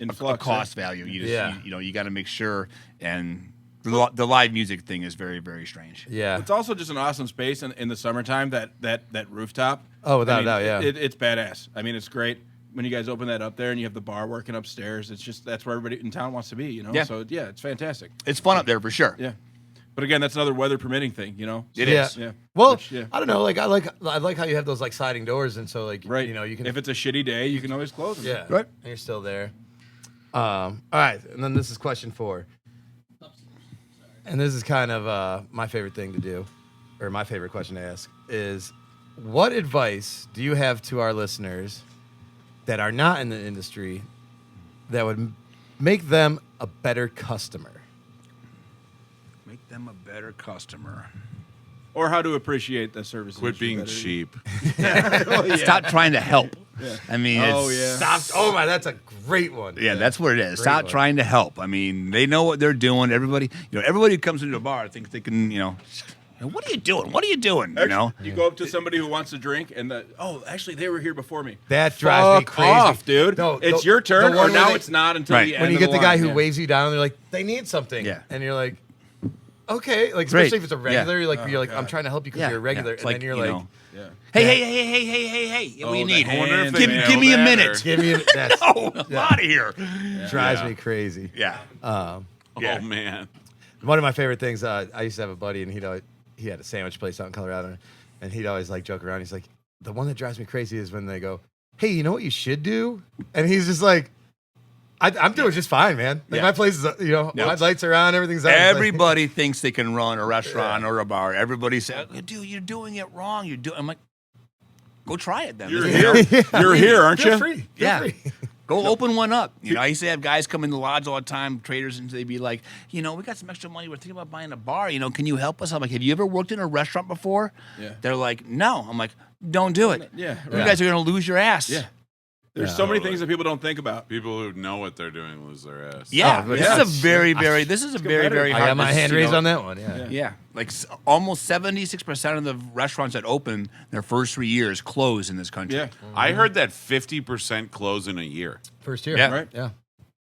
In a flux, cost value. You just Yeah. you got to make sure, and the live music thing is very, very strange. Yeah. It's also just an awesome space in the summertime. That rooftop. Oh, without I mean, a doubt, yeah. It's badass. I mean, it's great when you guys open that up there and you have the bar working upstairs. It's just that's where everybody in town wants to be. You know. Yeah. So yeah, it's fantastic. It's fun up there for sure. Yeah. But again, that's another weather permitting thing. You know. It Yeah. is. Yeah. Well, Which, yeah. I don't know. Like I like how you have those like sliding doors, and so like Right. you know you can If it's a shitty day, you can always close them. yeah Right. and you're still there. All right, and then this is question 4, and this is kind of my favorite thing to do, or my favorite question to ask is, what advice do you have to our listeners that are not in the industry that would make them a better customer? Make them a better customer. Or how to appreciate the service. Quit industry being better. cheap. Stop trying to help. I mean, Oh, it's, yeah. Stop! Oh my, that's a great one. Yeah, that's what it is. Great Stop one. trying to help. I mean, they know what they're doing. Everybody who comes into a bar thinks they can, what are you doing? What are you doing? You know? You go up to somebody who wants to drink, and actually they were here before me. That drives me Fuck crazy. off, dude. No, it's the- your turn, the one or where now they- it's not until Right. the end. When you of get the guy line, who yeah. waves you down, they're like, they need something. Yeah. And you're like, okay. Like, Great. especially if it's a regular, Yeah. you're like, I'm trying to help you because you're a regular. It's And then you're like, Yeah. Hey, what do you Oh, the need? I wonder if hands, they man. nailed Give me a that, minute. or- give me that's Oh, I'm Yeah. out of here. drives Yeah. me crazy. Yeah. Oh man. One of my favorite things, I used to have a buddy, and he had a sandwich place out in Colorado, and he'd always like joke around. He's like, the one that drives me crazy is when they go, hey, you know what you should do? And he's just like, I'm doing just fine, man. Like, Yeah. my place is, my lights are on, everything's on. It's like- Everybody thinks they can run a restaurant or a bar. Everybody says, dude, you're doing it wrong. I'm like, go try it then. You're This is- here. You're here, aren't Feel you? free. Feel Yeah. free. Go open one up. I used to have guys come in the lodge all the time, traders, and they'd be like, we got some extra money. We're thinking about buying a bar. Can you help us? I'm like, have you ever worked in a restaurant before? Yeah. They're like, no. I'm like, don't do it. Yeah. You guys are going to lose your ass. Yeah. There's Yeah. so many Totally. things that people don't think about. People who know what they're doing lose their ass. Yeah. Oh, This yeah. is a very, very, very better. I hard. got my this, hand you raised know, on that one. Yeah. Yeah, like almost 76% of the restaurants that open their first 3 years close in this country. Yeah. I heard that 50% close in a year. First year. Yeah. Right. Yeah.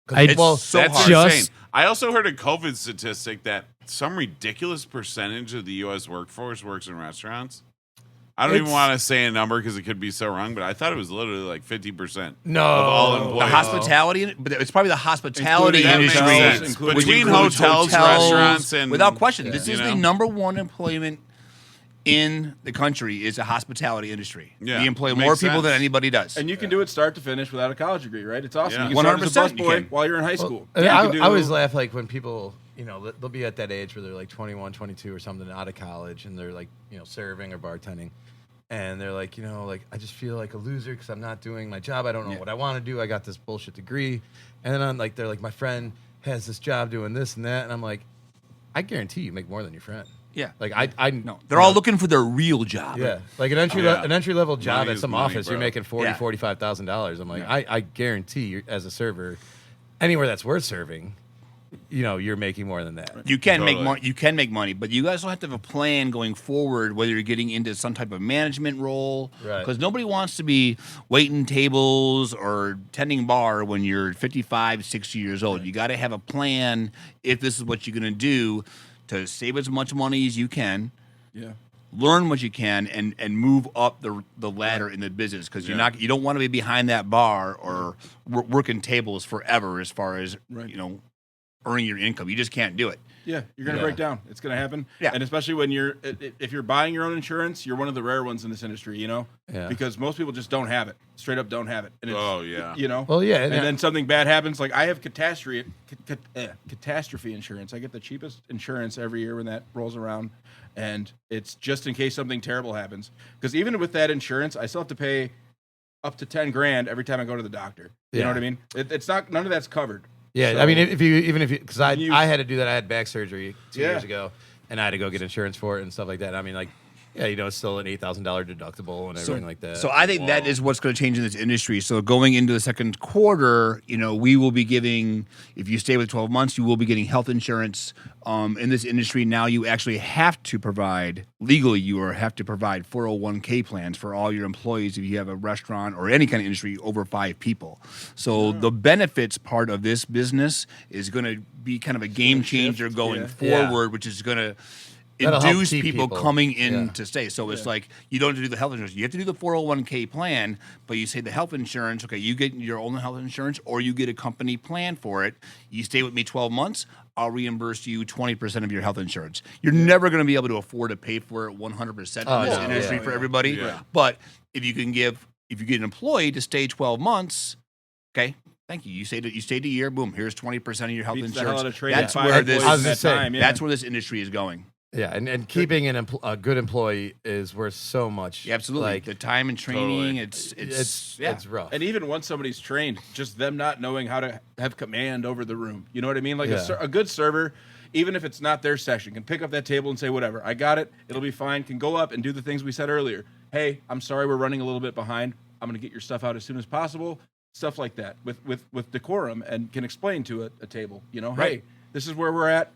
I- well, so That's hard. Just- insane. I also heard a COVID statistic that some ridiculous percentage of the U.S. workforce works in restaurants. I don't even It's- want to say a number because it could be so wrong, but I thought it was literally like 50%. no. Of all The employees. hospitality, but it's probably the hospitality Including industry. hotels, Makes including- sense. Between includes hotels, restaurants, and without question, this you is the know? number one employment in the country is the hospitality industry. Yeah, we employ makes more people than sense. anybody does. And you can do it start to finish without a college degree, right? It's awesome. Yeah. You can start as a 100% you busboy can. while you're in high school. And You I, can do- I always laugh like when people, they'll be at that age where they're like 21, 22 or something out of college, and they're like, serving or bartending. And they're like, I just feel like a loser because I'm not doing my job. I don't know what I want to do. I got this bullshit degree. And then they're like, my friend has this job doing this and that. And I'm like, I guarantee you make more than your friend. yeah. Like I No, they're all looking for their real job. Yeah, like an entry Yeah. an entry level job Money at is some money, office, you're bro. making Yeah. $45,000. I'm like, I guarantee you, as a server, anywhere that's worth serving, you're making more than that. You can make Totally. money. You can make money, but you guys will have to have a plan going forward. Whether you're getting into some type of management role, Right. because nobody wants to be waiting tables or tending bar when you're 55, 60 years old. You got to have a plan if this is what you're going to do to save as much money as you can, Yeah. learn what you can, and move up the ladder in the business. Because you don't want to be behind that bar or working tables forever as far as Right. earning your income. You just can't do it. Yeah, you're gonna Yeah. break down. It's gonna happen. Yeah. And especially when if you're buying your own insurance, you're one of the rare ones in this industry, Yeah. because most people just don't have it. Straight up don't have it. And it's, Oh, yeah. Well, yeah, And and then something bad happens. Like I have catastrophe insurance. I get the cheapest insurance every year when that rolls around, and it's just in case something terrible happens. Because even with that insurance, I still have to pay up to $10,000 every time I go to the doctor. You Yeah. know what I mean? It's not none of that's covered. yeah. So- I mean, if you because You- I had to do that. I had back surgery 2 Yeah. years ago, and I had to go get insurance for it and stuff like that. I mean, like Yeah, it's still an $8,000 deductible and everything like that. So I think that is what's going to change in this industry. So going into the second quarter, we will be giving, if you stay with 12 months, you will be getting health insurance. In this industry now, you actually have to provide, legally, have to provide 401k plans for all your employees if you have a restaurant or any kind of industry over 5 people. So the benefits part of this business is going to be kind of a game changer going forward, which is going to That'll help induce keep people people. coming in to stay. So it's like you don't have to do the health insurance. You have to do the 401k plan, but you say the health insurance, okay, you get your own health insurance or you get a company plan for it. You stay with me 12 months, I'll reimburse you 20% of your health insurance. You're never going to be able to afford to pay for it 100% in this industry for everybody. Yeah. But if you get an employee to stay 12 months, okay, thank you. You stayed a year, boom, here's 20% of your health Beats the hell out insurance. of trade That's five where this employees in that say, time, that's where this industry is going. Yeah, and keeping a good employee is worth so much. Yeah, absolutely. Like, The time and training, Totally. it's rough. And even once somebody's trained, just them not knowing how to have command over the room. You know what I mean? Like a good server, even if it's not their section, can pick up that table and say, whatever, I got it, it'll be fine, can go up and do the things we said earlier. Hey, I'm sorry we're running a little bit behind. I'm going to get your stuff out as soon as possible. Stuff like that with decorum, and can explain to a table, hey, this is where we're at.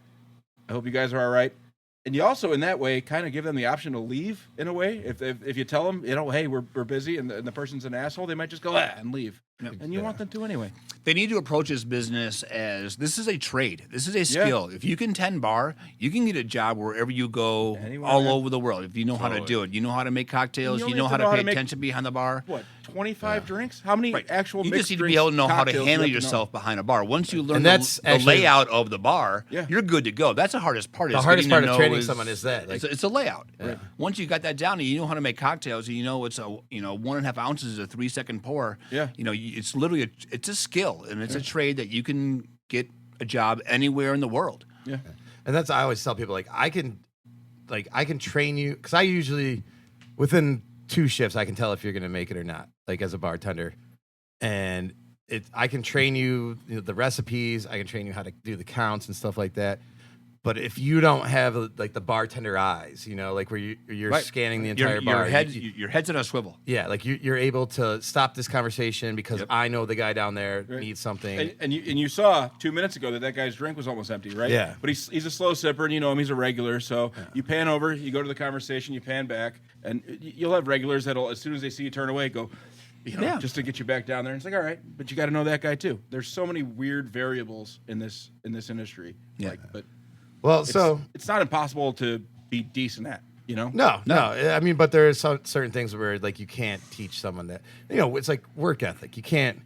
I hope you guys are all right. And you also, in that way, kind of give them the option to leave in a way. If you tell them, hey, we're busy, and the person's an asshole, they might just go and leave. Yep. And you want them to anyway. They need to approach this business as this is a trade. This is a skill. If you can tend bar, you can get a job wherever you go, all over the world. If you know how to do it, you know how to make cocktails, you know how to pay attention behind the bar. What, 25 drinks? How many actual You mixed just need to drinks, be able to know how to cocktails handle you have to yourself behind a bar. Once you learn And that's the actually- layout of the bar, you're good to go. That's the hardest part. The is hardest getting part to of know training someone is that. Like, it's a layout. Right. Once you got that down and you know how to make cocktails, and it's 1.5 ounces is a 3-second pour. Yeah. It's literally it's a skill, and it's a trade that you can get a job anywhere in the world. Yeah. And I always tell people, I can train you, because I usually, within 2 shifts, I can tell if you're going to make it or not, like as a bartender. And I can train you, the recipes, I can train you how to do the counts and stuff like that. But if you don't have the bartender eyes, like where you're scanning the entire bar, your head's in a swivel. Yeah, like you're able to stop this conversation because I know the guy down there needs something. And you saw 2 minutes ago that guy's drink was almost empty, right? Yeah. But he's a slow sipper, and you know him, he's a regular. So you pan over, you go to the conversation, you pan back, and you'll have regulars that'll, as soon as they see you turn away, go, just to get you back down there. And it's like, all right, but you got to know that guy too. There's so many weird variables in this industry. Yeah. But it's not impossible to be decent at, No. I mean, but there are certain things where you can't teach someone that. It's like work ethic. You can't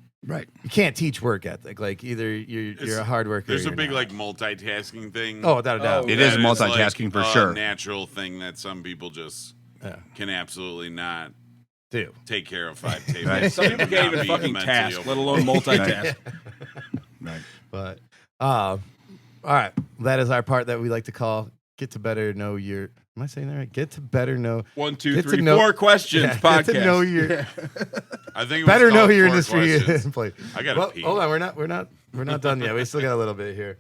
teach work ethic. Like either you're a hard worker. There's or a big you're not. multitasking thing. Oh, without a doubt. It is That multitasking for a sure. Natural thing that some people just can absolutely not do. take care of 5 tables. Some people can't even fucking task, let alone multitask. Right. But all right, that is our part that we like to call "Get to Better Know Your." Am I saying that right? Get to better know. 1, 2, Get to 3, know- 4 questions podcast. Get to know your. I think it was Better know called your 4 industry. questions. Play. I gotta pee. Hold on, we're not done yet. We still got a little bit here.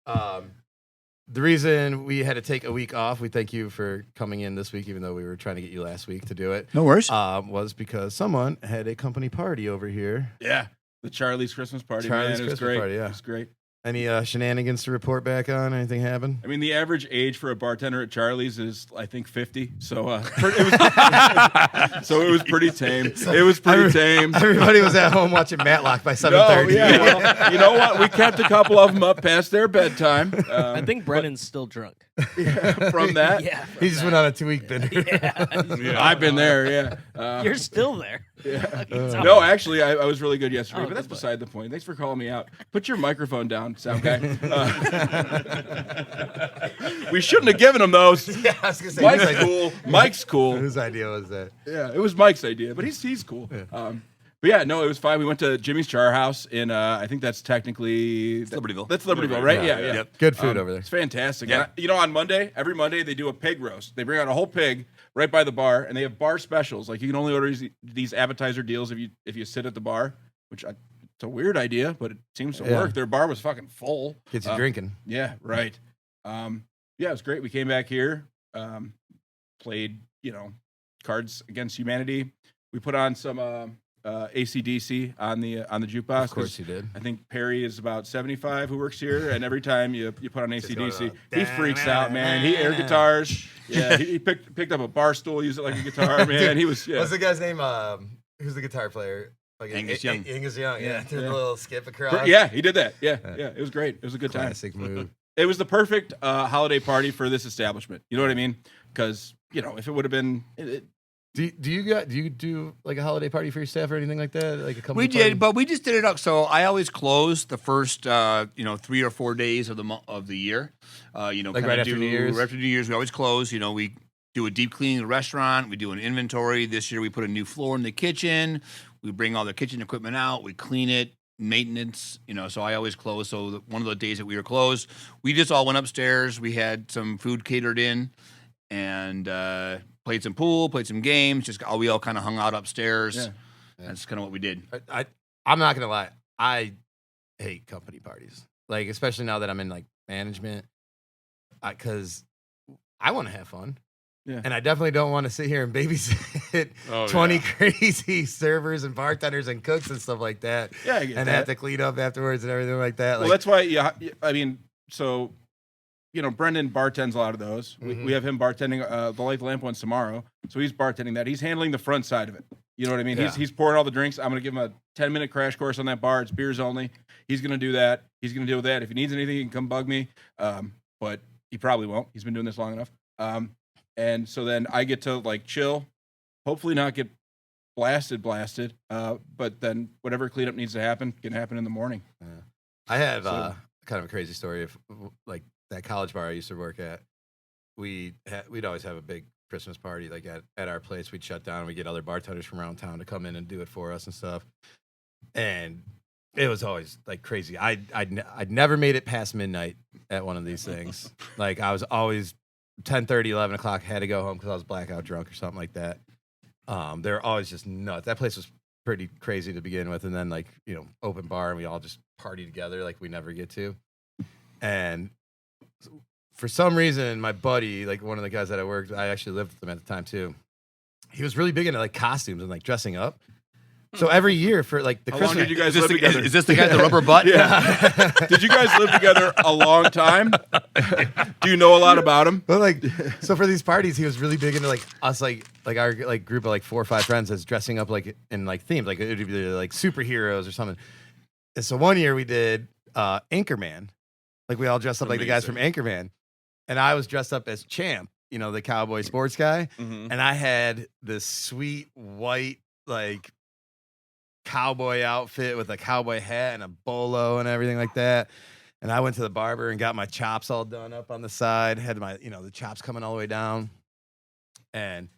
The reason we had to take a week off, we thank you for coming in this week, even though we were trying to get you last week to do it. No worries. Was because someone had a company party over here. Yeah. The Charlie's Christmas party, Charlie's man. It was Christmas great. party, yeah. It was great. Any shenanigans to report back on? Anything happen? I mean, the average age for a bartender at Charlie's is, I think, 50. So, it was pretty tame. It was pretty tame. Everybody was at home watching Matlock by 7:30. No, yeah, well, you know what? We kept a couple of them up past their bedtime. I think Brennan's still drunk. From that. Yeah. He just went on a 2-week bender. Yeah. I've been there, yeah. You're still there. No, actually, I was really good yesterday, Oh, but that's good boy. beside the point. Thanks for calling me out. Put your microphone down, sound guy. We shouldn't have given him those. Yeah, I was gonna say, Mike's cool. Mike's cool. Whose idea was that? Yeah, it was Mike's idea, but he's cool. But yeah, no, it was fine. We went to Jimmy's Char House in, I think that's technically Libertyville. That's Libertyville, right? Yeah. Yep. Good food over there. It's fantastic. Yeah. And on every Monday, they do a pig roast. They bring out a whole pig right by the bar, and they have bar specials. Like you can only order these appetizer deals if you sit at the bar, which it's a weird idea, but it seems to work. Their bar was fucking full. Gets you drinking. Yeah, right. Yeah, it was great. We came back here, played, Cards Against Humanity. We put on some AC/DC on the jukebox. Of course you did. I think Perry is about 75 who works here, and every time you put on Just AC/DC, going he freaks out, man. He air guitars. Yeah, he picked up a bar stool, used it like a guitar, man. He was. Yeah. What's the guy's name? Who's the guitar player? Like Angus Young. Angus Young. Yeah, threw Yeah. the little skip across. Yeah, he did that. Yeah, it was great. It was a good time. Classic move. It was the perfect holiday party for this establishment. You know what I mean? Because if it would have been. Do you do like a holiday party for your staff or anything like that? Like a company We party? did, but we just did it up. So I always close the first, 3 or 4 days of the year. Like kinda right after New Year's? Right after New Year's, we always close. We do a deep cleaning of the restaurant. We do an inventory. This year, we put a new floor in the kitchen. We bring all the kitchen equipment out. We clean it, maintenance. So I always close. So one of the days that we were closed, we just all went upstairs. We had some food catered in, and played some pool, played some games. We all kind of hung out upstairs. Yeah. That's kind of what we did. I'm not gonna lie. I hate company parties. Like especially now that I'm in like management, because I want to have fun. Yeah. And I definitely don't want to sit here and babysit Oh, 20 yeah. crazy servers and bartenders and cooks and stuff like that. Yeah, I get And that. have to clean up afterwards and everything like that. Well, Like, that's why. Yeah, I mean, so Brendan bartends a lot of those. Mhm. We have him bartending the Light the Lamp ones tomorrow, so he's bartending that. He's handling the front side of it. You know what I mean? Yeah. He's pouring all the drinks. I'm gonna give him a 10-minute crash course on that bar. It's beers only. He's gonna do that. He's gonna deal with that. If he needs anything, he can come bug me. But he probably won't. He's been doing this long enough. And so then I get to like chill, hopefully not get blasted. But then whatever cleanup needs to happen can happen in the morning. I have So- kind of a crazy story of like that college bar I used to work at. We'd always have a big Christmas party like at our place. We'd shut down and we'd get other bartenders from around town to come in and do it for us and stuff. And it was always like crazy. I'd never made it past midnight at one of these things. Like I was always 10:30, 11 o'clock, had to go home because I was blackout drunk or something like that. They're always just nuts. That place was pretty crazy to begin with, and then like open bar, and we all just party together like we never get to. And for some reason, my buddy, like one of the guys that I actually lived with them at the time too. He was really big into like costumes and like dressing up. So every year for like the How long Christmas, did you guys Is live this, together? is this the guy with the rubber butt? Yeah. Did you guys live together a long time? Do you know a lot about him? But like, so for these parties, he was really big into like us, like our like group of like 4 or 5 friends that's dressing up like in like themes, like it would be like superheroes or something. And so one year we did Anchorman, like we all dressed up like the guys from Anchorman, and I was dressed up as Champ, the cowboy sports guy, Mm-hmm. and I had this sweet white like cowboy outfit with a cowboy hat and a bolo and everything like that. And I went to the barber and got my chops all done up on the side, had my, the chops coming all the way down. And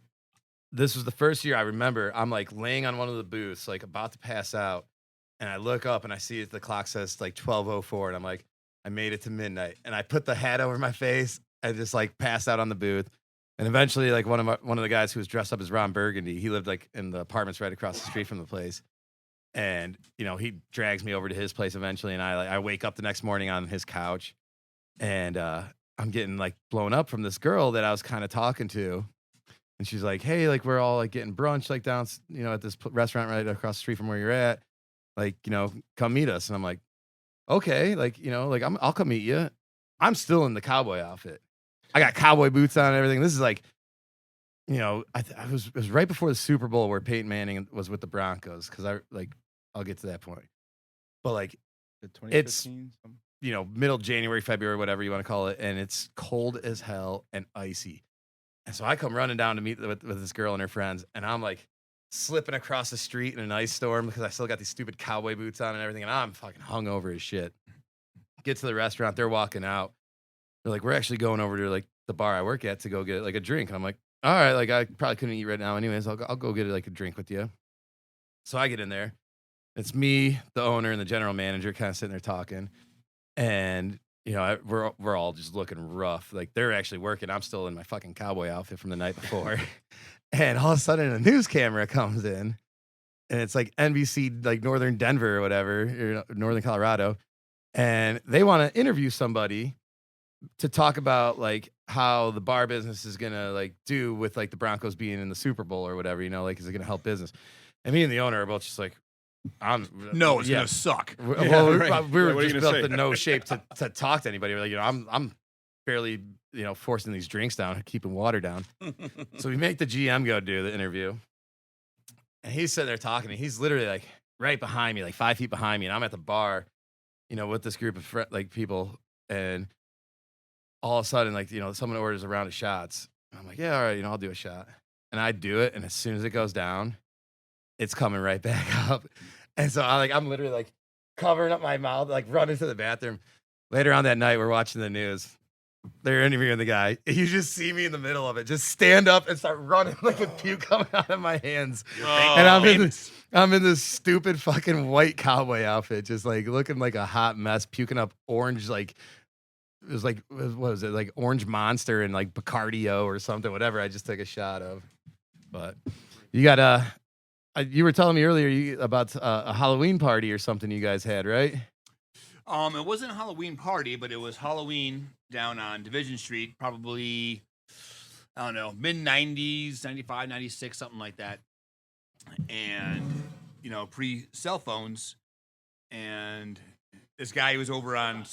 this was the first year I remember I'm like laying on one of the booths, like about to pass out. And I look up and I see the clock says like 12:04. And I'm like, I made it to midnight. And I put the hat over my face and just like passed out on the booth. And eventually like one of the guys who was dressed up as Ron Burgundy, he lived like in the apartments right across the street from the place. And, he drags me over to his place eventually. And I wake up the next morning on his couch and I'm getting like blown up from this girl that I was kind of talking to. And she's like, hey, like we're all like getting brunch like down, at this restaurant right across the street from where you're at. Like, come meet us. And I'm like, okay, like, I'll come meet you. I'm still in the cowboy outfit. I got cowboy boots on and everything. This is like, it was right before the Super Bowl where Peyton Manning was with the Broncos. Cause I'll get to that point. But like, it's, middle January, February, whatever you want to call it. And it's cold as hell and icy. And so I come running down to meet with this girl and her friends. And I'm like slipping across the street in an ice storm because I still got these stupid cowboy boots on and everything. And I'm fucking hungover as shit. Get to the restaurant. They're walking out. They're like, we're actually going over to like the bar I work at to go get like a drink. And I'm like, all right, like I probably couldn't eat right now anyways. I'll go get like a drink with you. So I get in there. It's me, the owner, and the general manager kind of sitting there talking. And, we're all just looking rough. Like they're actually working. I'm still in my fucking cowboy outfit from the night before. And all of a sudden a news camera comes in and it's like NBC, like Northern Denver or whatever, or Northern Colorado. And they want to interview somebody to talk about like how the bar business is gonna like do with like the Broncos being in the Super Bowl or whatever, you know, like is it gonna help business? And me and the owner are both just like, No, it's yeah. gonna suck. Well, right. we were What are you just gonna built say? the no shape to talk to anybody. We're like, you know, I'm barely, you know, forcing these drinks down, keeping water down. So we make the GM go do the interview, and he's sitting there talking, and he's literally like right behind me, like 5 feet behind me, and I'm at the bar, you know, with this group of like people, and all of a sudden, like, you know, someone orders a round of shots. I'm like, yeah, all right, you know, I'll do a shot, and I do it, and as soon as it goes down, it's coming right back up. And so I'm literally like covering up my mouth, like running to the bathroom. Later on that night, we're watching the news. They're interviewing the guy. You just see me in the middle of it, just stand up and start running like with puke coming out of my hands. And I'm in this stupid fucking white cowboy outfit, just like looking like a hot mess, puking up orange, like it was like, what was it? Like Orange Monster and like Bacardio or something, whatever I just took a shot of. But you got you were telling me earlier about a Halloween party or something you guys had, right? It wasn't a Halloween party, but it was Halloween down on Division Street, probably, I don't know, mid-90s, 95, 96, something like that. And, you know, pre-cell phones. And this guy was over on,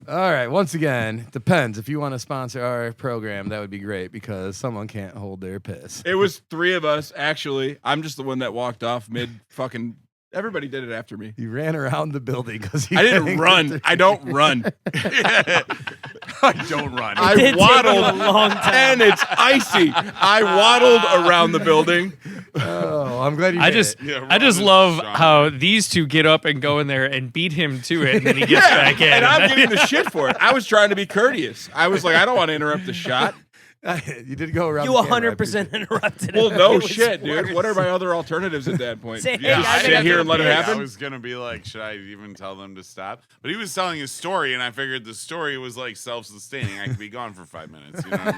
All right. Once again, depends. If you want to sponsor our program, that would be great because someone can't hold their piss. It was 3 of us, actually. I'm just the one that walked off mid fucking. Everybody did it after me. You ran around the building because I didn't run. I don't run. I don't run. I did take waddled, you a long time. and it's icy. I waddled around the building. Oh, I'm glad you. I did just, it. Yeah, I just Ron is love strong. how these two get up and go in there and beat him to it, and then he gets back in. And I'm getting the shit for it. I was trying to be courteous. I was like, I don't want to interrupt the shot. You did go around. You the camera, I 100% interrupted Well, him. no It was shit, dude. worse. What are my other alternatives at that point? Say, hey, Yeah, guys, I sit gotta here go and let it pee. happen? I was gonna be like, should I even tell them to stop? But he was telling his story, and I figured the story was like self-sustaining. I could be gone for 5 minutes. You know what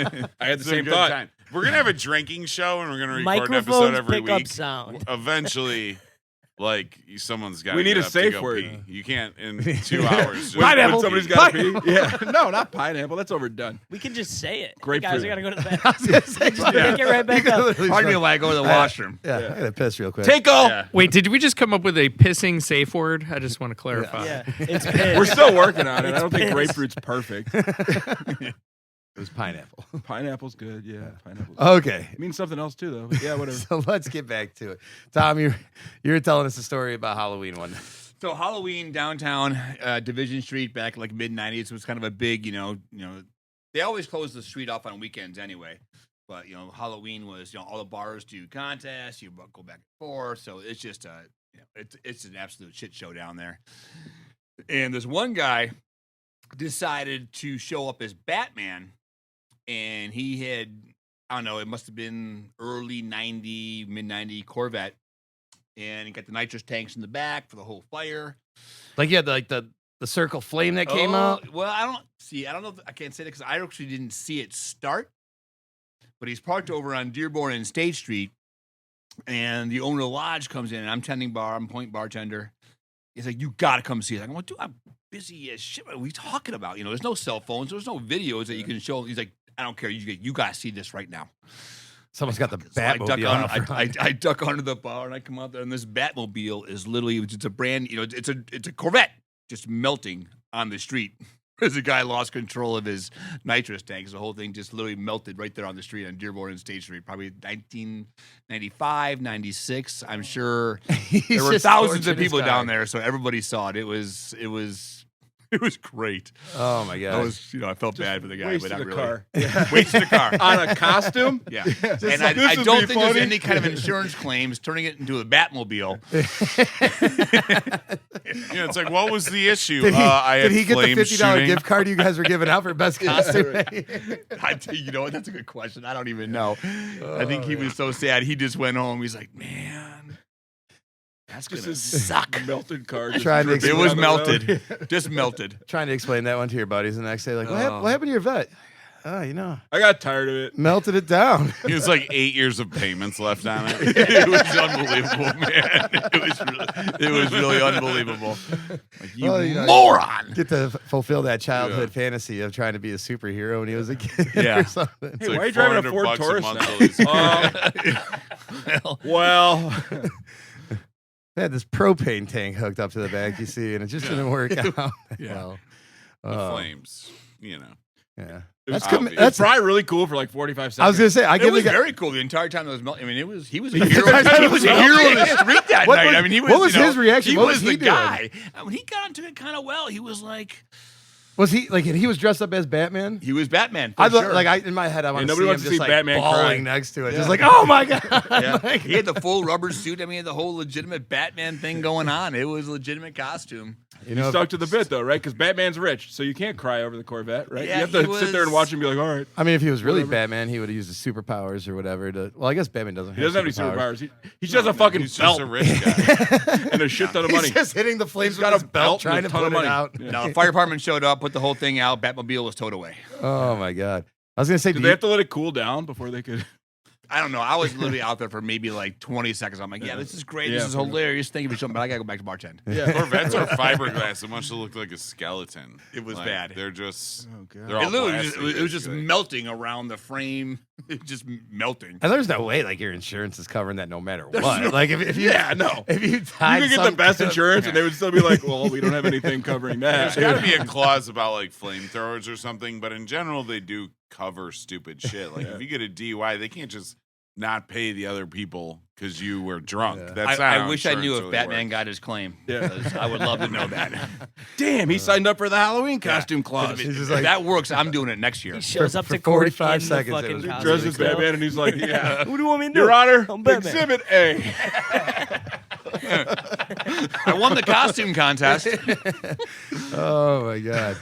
I mean? I had the It's a same good thought. time. We're gonna have a drinking show, and we're gonna record an episode Microphones every pick up week. sound. Eventually, like someone's got. We need a get up safe to go word. pee. You can't in 2 hours. just When pee. somebody's got to pee. Yeah. No, not pineapple. That's overdone. We can just say it. Hey, Grapefruit. guys, I gotta go to the I bathroom. was gonna say, Just pick it right back up. Pardon me while I go to the washroom. Yeah, I gotta piss real quick. Take off. Yeah. Wait, did we just come up with a pissing safe word? I just want to clarify. Yeah, it's piss. We're still working on it. I don't It's think piss. grapefruit's perfect. It was pineapple. Pineapple's good. Yeah, pineapple's good. Okay. It means something else too, though. But yeah, whatever. So let's get back to it. Tom, you were telling us a story about Halloween one. So Halloween downtown Division Street back like mid-90s was kind of a big, you know, they always close the street off on weekends anyway. But, you know, Halloween was, you know, all the bars do contests, you go back and forth. So it's just, you know, it's an absolute shit show down there. And this one guy decided to show up as Batman, and he had, I don't know, it must have been early 90, mid-90 Corvette. And he got the nitrous tanks in the back for the whole fire. Like you had the circle flame that came out. Well, I don't know. I can't say that because I actually didn't see it start. But he's parked over on Dearborn and State Street, and the owner of the lodge comes in, and I'm tending bar. I'm point bartender. He's like, "You gotta come see it." I'm like, "Dude, I'm busy as shit. What are we talking about? You know, there's no cell phones, there's no videos that you can show." He's like, "I don't care. You gotta see this right now." Someone's got the So I duck, Batmobile out front. I duck under the bar and I come out there, and this Batmobile is literally, it's a brand, you know, it's a Corvette just melting on the street. As the guy lost control of his nitrous tanks, the whole thing just literally melted right there on the street on Dearborn and State Street. Probably 1995, 96. I'm sure there were just thousands of torching his people car. down there, so everybody saw it. It was great. Oh my god! I was, you know, I felt bad for the guy, but Wasted not a really. car. Wasted a car. On a costume? Yeah. Just And like, I this would don't be think there's funny. any kind of insurance claims turning it into a Batmobile. Yeah, it's like, what was the issue? Did he, I had did he get the flame $50 shooting. gift card you guys were giving out for best costume? You know what? That's a good question. I don't even know. I think he was so sad. He just went home. He's like, man, that's going to suck. Melted car. just Trying to dripping It was down the road. melted. Just melted. Trying to explain that one to your buddies the next day, like, Oh. what happened to your vet? I got tired of it. melted it down. He was like 8 years of payments left on it. It was unbelievable, man. It was really unbelievable. Like, you Well, moron. Get to fulfill that childhood fantasy of trying to be a superhero when he was a kid Yeah. or something. It's Hey, like why are you driving a 400 Ford bucks Taurus now? Well, They had this propane tank hooked up to the back, you see, and it just didn't work out Yeah. well. The flames, Yeah. it was, That's com- that's probably really cool for like 45 seconds. I was gonna say I It give the was guy. very cool the entire time it was melting. I mean, he was a The hero. entire time He it was was a hero melting? of the street that What night. was- I mean, he was. what was his reaction? He What was was the he doing? guy. And when he got into it kind of well, he was like, Was he like he was dressed up as Batman? he was Batman. For I thought, sure. like in my head, I want to nobody see him wants to just see like Batman bawling crying. next to it, Yeah. just like, oh my god! Yeah. Like- He had the full rubber suit. I mean, he had the whole legitimate Batman thing going on. It was a legitimate costume. you You know, stuck to the bit though, right? Because Batman's rich, so you can't cry over the Corvette, right? Yeah, you have to he sit there and was- watch and be like, all right. I mean, if he was really Whatever. Batman, he would have used his superpowers or whatever. To well, I guess Batman doesn't. He doesn't have any superpowers. He's just a fucking He's belt just a rich guy. and a shit ton of money. He's just hitting the flames He's got with a his belt, belt and trying a to ton of put it money. out. Yeah. Now, the fire department showed up, put the whole thing out. Batmobile was towed away. Oh my god! I was gonna say, Did do they you- have to let it cool down before they could? I don't know. I was literally out there for maybe like 20 seconds. I'm like, yeah, this is great. Yeah, This is for- hilarious. Thank you for something, but I got to go back to bartend. Yeah. Corvettes are fiberglass. It must have looked like a skeleton. It was Like, bad. They're just. Oh god. They're all It literally plastic, it was just basically. melting around the frame. It just melting. and there's no way like your insurance is covering that no matter what. Like if you Yeah, no. if you You tied could get the some- best insurance, and they would still be like, "Well, we don't have anything covering that." There's got to be a clause about like flamethrowers or something, but in general, they do cover stupid shit. Like if you get a DUI, they can't just not pay the other people because you were drunk. Yeah. That's not I how wish I knew insurance if really Batman works. got his claim. Yeah. Because I would love to know that. Damn, he signed up for the Halloween costume clause. He's just If like that works, I'm doing it next year. He shows up for to court 45 in seconds, the it fucking was costume. Dresses still. Batman, and he's like, "Yeah, What do you want me to do? Your Honor, I'm Batman. Exhibit A." I won the costume contest. oh my god,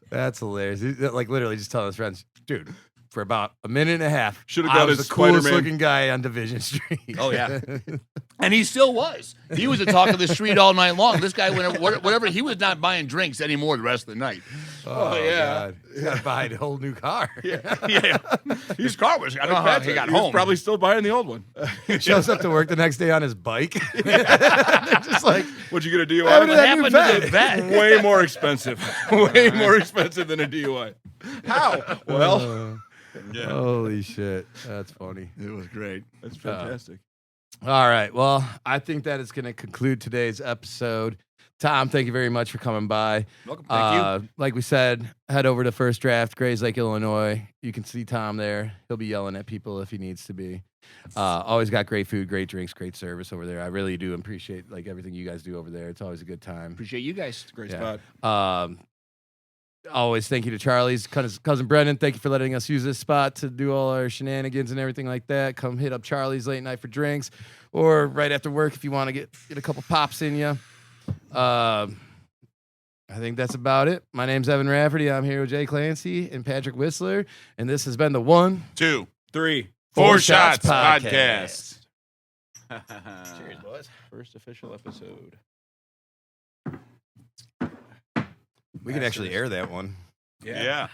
that's hilarious. He's, like literally just telling his friends, dude. For about a minute and a half, Should've I got was his the coolest Spider-Man. looking guy on Division Street. Oh, yeah. And he still was. He was the talk of the street all night long. This guy, whatever, he was not buying drinks anymore the rest of the night. oh yeah. God. He's got to buy a whole new car. Yeah. His car was, I don't know how he got was home. probably still buying the old one. Shows up to work the next day on his bike. They're just like, What'd you get a What happened to DUI? that happened new to the vet? vet? Way more expensive. Way more expensive than a DUI. How? Well, Yeah. Holy shit. That's funny. It was great. that's fantastic. All right. Well, I think that is going to conclude today's episode. Tom, thank you very much for coming by. Welcome. Thank you. Like we said, head over to First Draft, Grays Lake, Illinois. You can see Tom there. He'll be yelling at people if he needs to be. Always got great food, great drinks, great service over there. I really do appreciate like everything you guys do over there. It's always a good time. Appreciate you guys. Great Yeah. spot. Always thank you to Charlie's cousin Brendan. Thank you for letting us use this spot to do all our shenanigans and everything like that. Come hit up Charlie's late night for drinks, or right after work if you want to get a couple pops in you. I think that's about it. My name's Evan Rafferty. I'm here with Jay Clancy and Patrick Whistler, and this has been the 1, 2, 3. 4 Shots podcast. Cheers, boys. First official episode. We can actually air that one. Yeah.